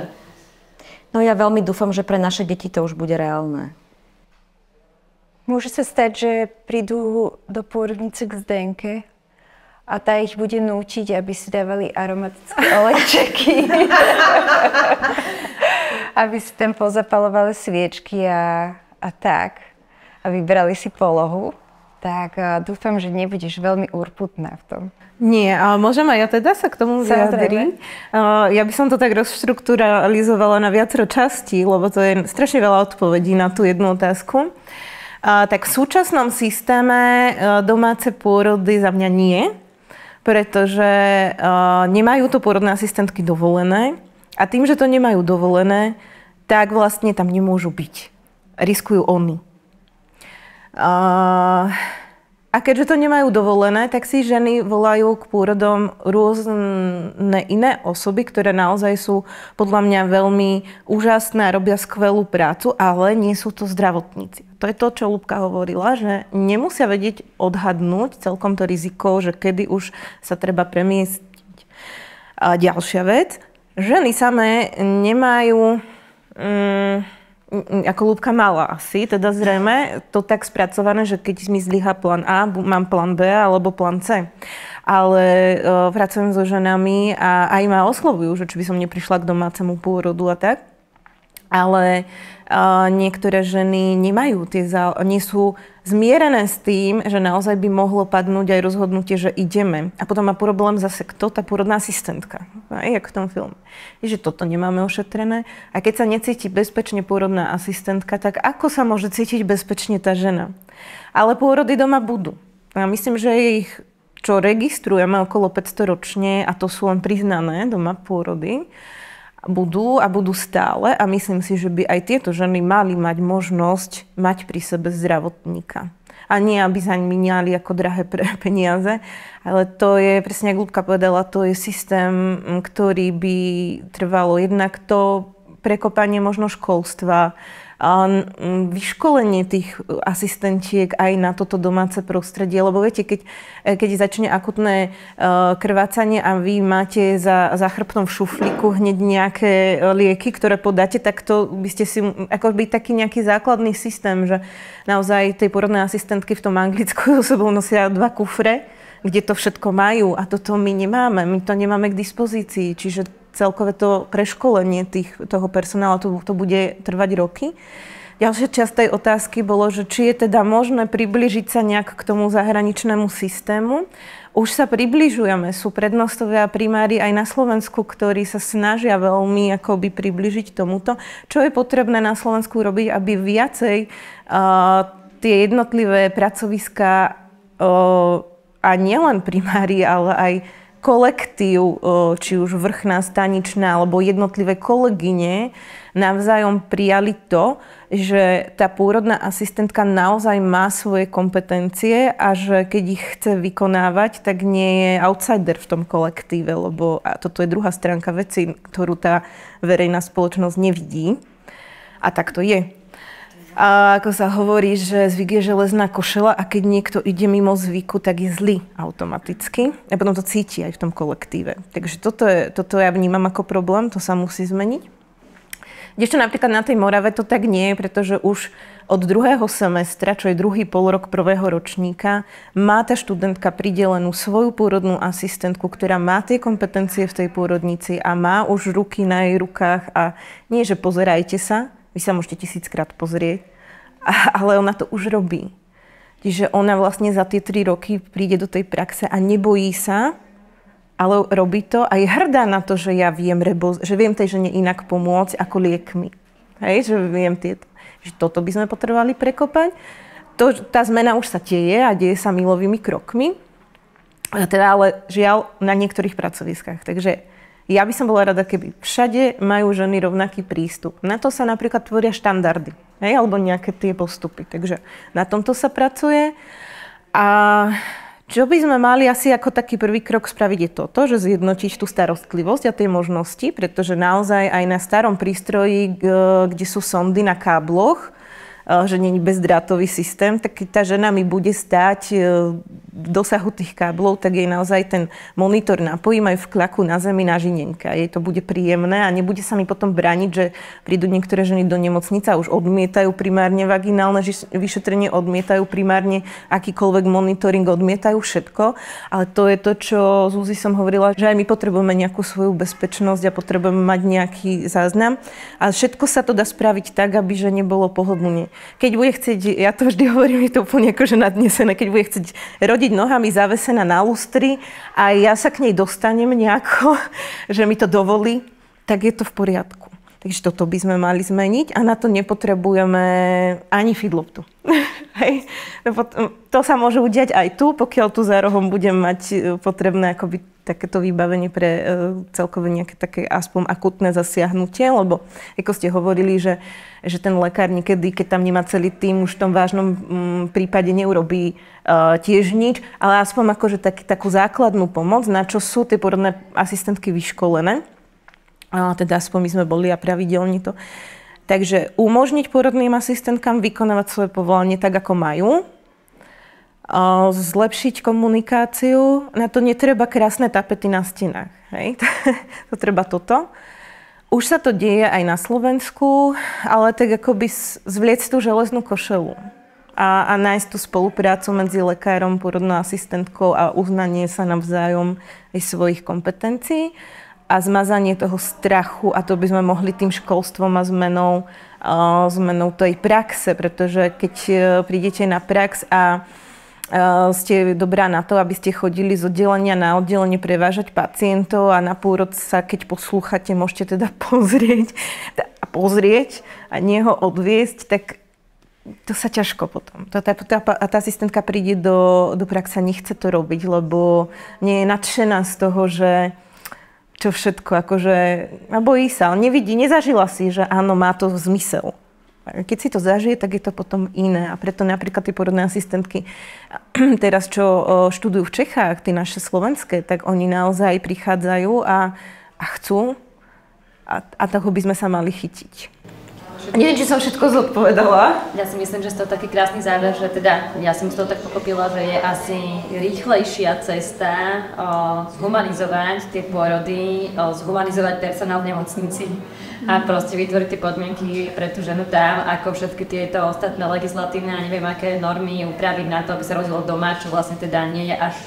No ja veľmi dúfam, že pre naše deti to už bude reálne. Môže sa stať, že prídu do pôrodnice k Zdenke a tá ich bude nútiť, aby si dávali aromatické olejčeky. aby si tam pozapalovali sviečky a tak. A vybrali si polohu. Tak dúfam, že nebudeš veľmi urputná v tom. Nie, ale môžem aj ja teda sa k tomu vyjadriť. Ja by som to tak rozštrukturalizovala na viacero častí, lebo to je strašne veľa odpovedí na tú jednu otázku. Tak v súčasnom systéme domáce pôrody za mňa nie, pretože nemajú to pôrodné asistentky dovolené a tým, že to nemajú dovolené, tak vlastne tam nemôžu byť. Riskujú oni. A keďže to nemajú dovolené, tak si ženy volajú k pôrodom rôzne iné osoby, ktoré naozaj sú podľa mňa veľmi úžasné a robia skvelú prácu, ale nie sú to zdravotníci. To je to, čo Ľubka hovorila, že nemusia vedieť odhadnúť celkom to riziko, že kedy už sa treba premiestiť. A ďalšia vec, ženy samé nemajú... ako Ľubka mala asi, teda zrejme to tak spracované, že keď mi zlyhá plán A, mám plán B alebo plán C. Ale pracujem so ženami a aj ma oslovujú, že či by som neprišla k domácemu pôrodu a tak. Ale niektoré ženy nemajú nie sú zmierené s tým, že naozaj by mohlo padnúť aj rozhodnutie, že ideme. A potom má problém zase kto? Tá pôrodná asistentka. Aj jak v tom filme. Že toto nemáme ošetrené. A keď sa necíti bezpečne pôrodná asistentka, tak ako sa môže cítiť bezpečne tá žena? Ale pôrody doma budú. A myslím, že je ich, čo registrujeme, okolo 500 ročne, a to sú len priznané doma pôrody, budú stále a myslím si, že by aj tieto ženy mali mať možnosť mať pri sebe zdravotníka. A nie, aby sa miniali ako drahé peniaze, ale to je, presne ako Ľubka povedala, to je systém, ktorý by trvalo jednak to prekopanie možno školstva, vyškolenie tých asistentiek aj na toto domáce prostredie, lebo viete, keď začne akutné krvácanie a vy máte za chrbtom v šuflíku hneď nejaké lieky, ktoré podáte, tak to by ste si, ako by taký nejaký základný systém, že naozaj tej porodnej asistentky v tom Anglicku so sebou nosia 2 kufre, kde to všetko majú a toto my nemáme, my to nemáme k dispozícii, čiže celkové to preškolenie toho personálu to bude trvať roky. Ďalšia časť tej otázky bolo, že či je teda možné priblížiť sa nejak k tomu zahraničnému systému. Už sa približujeme, sú prednostovia a primári aj na Slovensku, ktorí sa snažia veľmi akoby priblížiť tomuto. Čo je potrebné na Slovensku robiť, aby viacej tie jednotlivé pracoviská a nielen primári, ale aj kolektív, či už vrchná, staničná alebo jednotlivé kolegyne navzájom prijali to, že tá pôrodná asistentka naozaj má svoje kompetencie a že keď ich chce vykonávať, tak nie je outsider v tom kolektíve, lebo a toto je druhá stránka veci, ktorú tá verejná spoločnosť nevidí. A tak to je. A ako sa hovorí, že zvyk je železná košela a keď niekto ide mimo zvyku, tak je zlý automaticky. A potom to cíti aj v tom kolektíve. Takže toto ja vnímam ako problém, to sa musí zmeniť. Ešte napríklad na tej Morave to tak nie je, pretože už od 2. semestra, čo je druhý polrok 1. ročníka, má tá študentka pridelenú svoju pôrodnú asistentku, ktorá má tie kompetencie v tej pôrodnici a má už ruky na jej rukách a nie, že pozerajte sa, vy sa môžete 1000-krát pozrieť, ale ona to už robí. Čiže ona vlastne za tie 3 roky príde do tej praxe a nebojí sa, ale robí to a je hrdá na to, že ja viem, že viem tej žene inak pomôcť ako liekmi. Hej, že viem tieto. Že toto by sme potrebovali prekopať. Tá zmena už sa deje a deje sa milovými krokmi. Teda ale žiaľ na niektorých pracoviskách. Takže ja by som bola rada, keby všade majú ženy rovnaký prístup. Na to sa napríklad tvoria štandardy, hej, alebo nejaké tie postupy. Takže na tomto sa pracuje. A čo by sme mali asi ako taký prvý krok spraviť je toto, že zjednotiť tú starostlivosť a tie možnosti, pretože naozaj aj na starom prístroji, kde sú sondy na kábloch, že nie je bezdrátový systém, tak keď tá žena mi bude stáť v dosahu tých káblov, tak jej naozaj ten monitor napojím aj v klaku na zemi na žinenka. Jej to bude príjemné a nebude sa mi potom brániť, že prídu niektoré ženy do nemocnice a už odmietajú primárne vaginálne vyšetrenie, odmietajú primárne akýkoľvek monitoring, odmietajú všetko. Ale to je to, čo Zuzi som hovorila, že aj my potrebujeme nejakú svoju bezpečnosť a potrebujeme mať nejaký záznam. A všetko sa to dá spraviť tak, aby že nebolo pohodlne. Keď bude chcieť, ja to vždy hovorím, je to úplne akože nadnesené, keď bude chcieť rodiť nohami zavesená na lustri a ja sa k nej dostanem nejako, že mi to dovolí, tak je to v poriadku. Takže toto by sme mali zmeniť a na to nepotrebujeme ani feedloptu. Hej. To sa môže udiať aj tu, pokiaľ tu za rohom budem mať potrebné akoby takéto vybavenie pre celkové nejaké také aspoň akutné zasiahnutie, lebo ako ste hovorili, že ten lekár niekedy, keď tam nemá celý tým, už v tom vážnom prípade neurobí tiež nič, ale aspoň akože takú základnú pomoc, na čo sú tie porodné asistentky vyškolené. Teda aspoň my sme boli a pravidelne to. Takže umožniť porodným asistentkám vykonávať svoje povolanie tak, ako majú. Zlepšiť komunikáciu. Na to netreba krásne tapety na stenách. Hej? To treba toto. Už sa to deje aj na Slovensku, ale tak akoby zvliecť tú železnú košelu a nájsť tú spoluprácu medzi lekárom, porodnou asistentkou a uznanie sa navzájom aj svojich kompetencií a zmazanie toho strachu, a to by sme mohli tým školstvom a zmenou tej praxe, pretože keď prídete na prax a ste dobrá na to, aby ste chodili z oddelenia na oddelenie prevážať pacientov a na pôrod sa, keď poslúchate, môžete teda pozrieť a nie ho odviesť, tak to sa ťažko potom. Tá asistentka príde do praxe a nechce to robiť, lebo nie je nadšená z toho, že čo všetko, akože bojí sa, ale nevidí, nezažila si, že áno, má to zmysel. Keď si to zažije, tak je to potom iné. A preto napríklad tie porodné asistentky teraz, čo študujú v Čechách, tie naše slovenské, tak oni naozaj prichádzajú a chcú a toho by sme sa mali chytiť. Neviem, či som všetko zodpovedala. Ja si myslím, že z toho taký krásny záver, že teda ja som z toho tak pochopila, že je asi rýchlejšia cesta zhumanizovať tie pôrody, zhumanizovať personál v nemocnici a proste vytvoriť tie podmienky pre tú ženu tam, ako všetky tieto ostatné legislatívne a neviem aké normy upraviť na to, aby sa rodilo doma, čo vlastne teda nie je až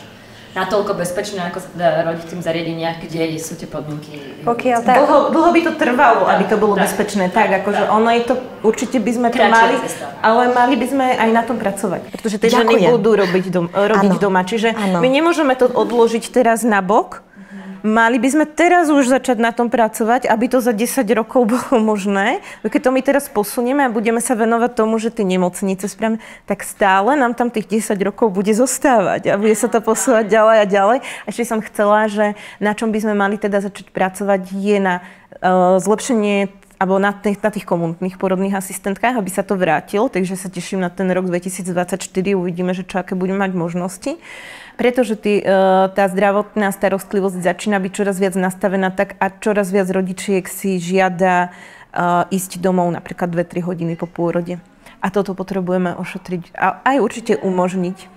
natoľko bezpečné, ako sa dá rodiť v tým zariadeniach, kde sú tie podmienky. Dlho by to trvalo, aby to bolo bezpečné. Tak, akože ono je to, určite by sme to mali, ale mali by sme aj na tom pracovať. Pretože tie ženy budú rodiť doma. Čiže my nemôžeme to odložiť teraz na bok. Mali by sme teraz už začať na tom pracovať, aby to za 10 rokov bolo možné. Keď to my teraz posunieme a budeme sa venovať tomu, že tie nemocnice spravíme, tak stále nám tam tých 10 rokov bude zostávať a bude sa to posúvať ďalej a ďalej. A ešte som chcela, že na čom by sme mali teda začať pracovať je na zlepšenie alebo na tých komunitných porodných asistentkách, aby sa to vrátilo. Takže sa teším na ten rok 2024, uvidíme, že čo aké budeme mať možnosti. Pretože tá zdravotná starostlivosť začína byť čoraz viac nastavená tak a čoraz viac rodičiek si žiada ísť domov napríklad 2-3 hodiny po pôrode. A toto potrebujeme ošetriť a aj určite umožniť.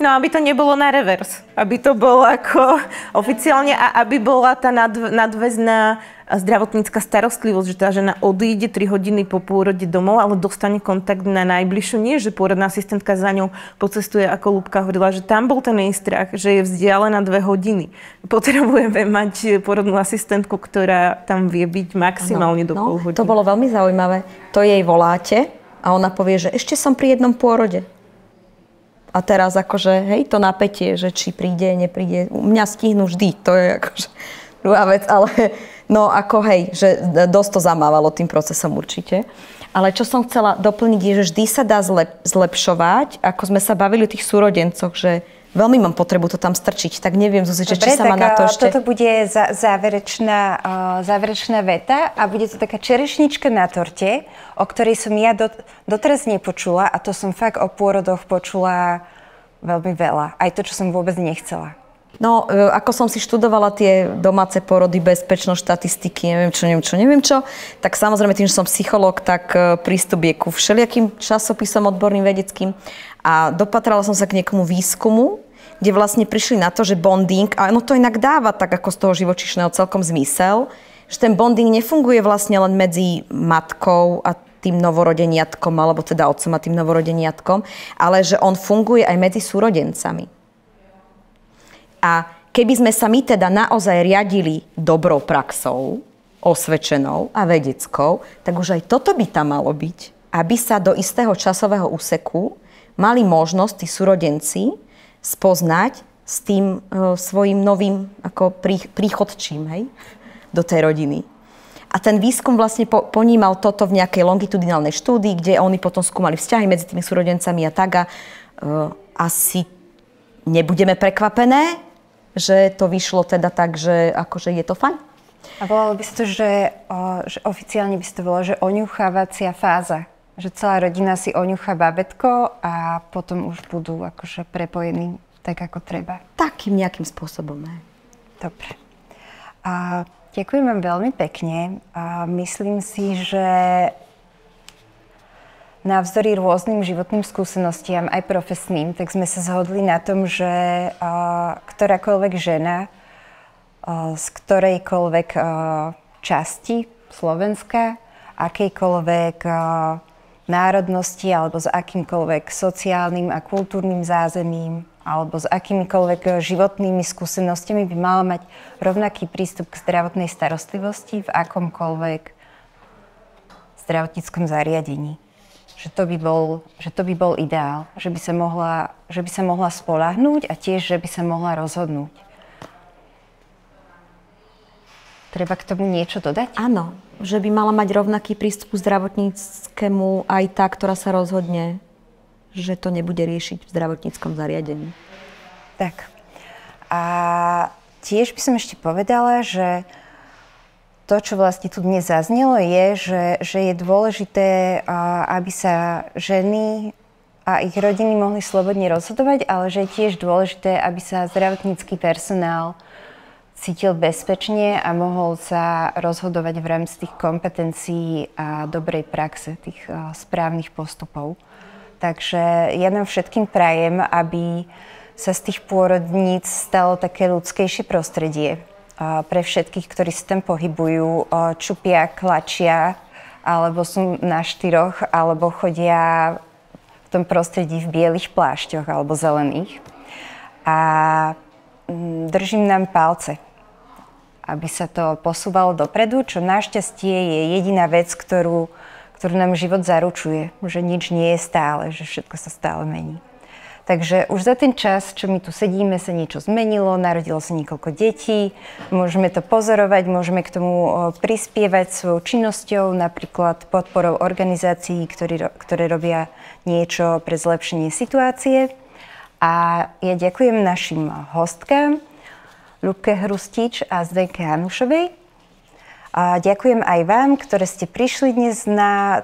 No, aby to nebolo na revers. Aby to bolo ako oficiálne a aby bola tá nadväzná zdravotnícka starostlivosť, že tá žena odíde 3 hodiny po pôrode domov, ale dostane kontakt na najbližšiu. Nie, že pôrodná asistentka za ňou pocestuje, ako Ľubka hovorila, že tam bol ten jej strach, že je vzdialená 2 hodiny. Potrebujeme mať pôrodnú asistentku, ktorá tam vie byť maximálne do pol hodiny. To bolo veľmi zaujímavé. To jej voláte a ona povie, že ešte som pri jednom pôrode. A teraz akože, hej, to napätie, že či príde, nepríde, mňa stihnú vždy, to je akože druhá vec, ale no ako hej, že dosť to zamávalo tým procesom určite. Ale čo som chcela doplniť je, že vždy sa dá zlepšovať, ako sme sa bavili o tých súrodencoch, že veľmi mám potrebu to tam strčiť, tak neviem, Zuzi, či sa má na to ešte... Toto bude záverečná veta a bude to taká čerešnička na torte, o ktorej som ja doteraz nepočula a to som fakt o pôrodoch počula veľmi veľa. Aj to, čo som vôbec nechcela. No, ako som si študovala tie domáce porody, bezpečnosť, štatistiky, neviem čo, tak samozrejme tým, že som psychológ, tak prístup je ku všelijakým časopisom odborným vedeckým a dopatrala som sa k niekomu výskumu, kde vlastne prišli na to, že bonding, a no to inak dáva tak ako z toho živočíšneho celkom zmysel, že ten bonding nefunguje vlastne len medzi matkou a tým novorodeniatkom, alebo teda otcom a tým novorodeniatkom, ale že on funguje aj medzi súrodencami. A keby sme sa my teda naozaj riadili dobrou praxou, osvedčenou a vedeckou, tak už aj toto by tam malo byť. Aby sa do istého časového úseku mali možnosť tí súrodenci spoznať s tým svojím novým ako príchodčím, hej, do tej rodiny. A ten výskum vlastne ponímal toto v nejakej longitudinálnej štúdii, kde oni potom skúmali vzťahy medzi tými súrodencami a tak. A asi nebudeme prekvapené, že to vyšlo teda tak, že akože je to fajn. A volalo by sa to, že oficiálne by sa to volalo, že oňuchávacia fáza. Že celá rodina si oňuchá bábätko a potom už budú akože prepojení tak, ako treba. Takým nejakým spôsobom, ne? Dobre. Ďakujem vám veľmi pekne. Myslím si, že navzdory rôznym životným skúsenostiam, aj profesným, tak sme sa zhodli na tom, že ktorákoľvek žena z ktorejkoľvek časti Slovenska, akejkoľvek národnosti alebo s akýmkoľvek sociálnym a kultúrnym zázemím alebo s akýmikoľvek životnými skúsenostiami by mala mať rovnaký prístup k zdravotnej starostlivosti v akomkoľvek zdravotníckom zariadení. Že to by bol ideál, že by sa mohla spoľahnúť a tiež, že by sa mohla rozhodnúť. Treba k tomu niečo dodať? Áno, že by mala mať rovnaký prístup k zdravotníckemu aj tá, ktorá sa rozhodne, že to nebude riešiť v zdravotníckom zariadení. Tak. A tiež by som ešte povedala, že to, čo vlastne tu dnes zaznelo, je, že je dôležité, aby sa ženy a ich rodiny mohli slobodne rozhodovať, ale že je tiež dôležité, aby sa zdravotnícky personál cítil bezpečne a mohol sa rozhodovať v rámci tých kompetencií a dobrej praxe, tých správnych postupov. Takže ja nám všetkým prajem, aby sa z tých pôrodníc stalo také ľudskejšie prostredie pre všetkých, ktorí sa tam pohybujú, čupia, klačia, alebo sú na štyroch, alebo chodia v tom prostredí v bielých plášťoch alebo zelených. A držím nám palce, aby sa to posúvalo dopredu, čo našťastie je jediná vec, ktorú nám život zaručuje, že nič nie je stále, že všetko sa stále mení. Takže už za ten čas, čo my tu sedíme, sa niečo zmenilo, narodilo sa niekoľko detí, môžeme to pozorovať, môžeme k tomu prispievať svojou činnosťou, napríklad podporou organizácií, ktoré robia niečo pre zlepšenie situácie. A ja ďakujem našim hostkám, Ľubke Hrustič a Zdenke Hanušovej. A ďakujem aj vám, ktoré ste prišli dnes na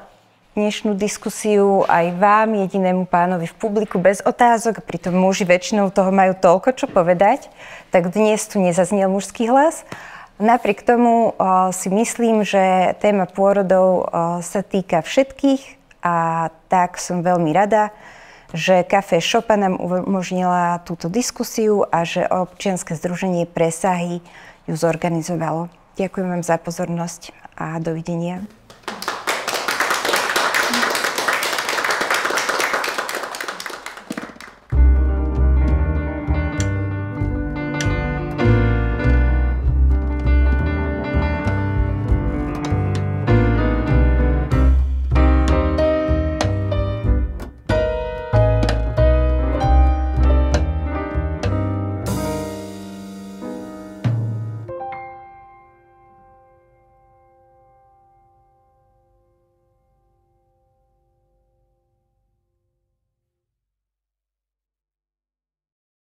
dnešnú diskusiu, aj vám, jedinému pánovi v publiku bez otázok, pritom muži väčšinou toho majú toľko čo povedať, tak dnes tu nezaznel mužský hlas. Napriek tomu si myslím, že téma pôrodov sa týka všetkých a tak som veľmi rada, že Café Šopa nám umožnila túto diskusiu a že občianske združenie Presahy ju zorganizovalo. Ďakujem vám za pozornosť a dovidenia.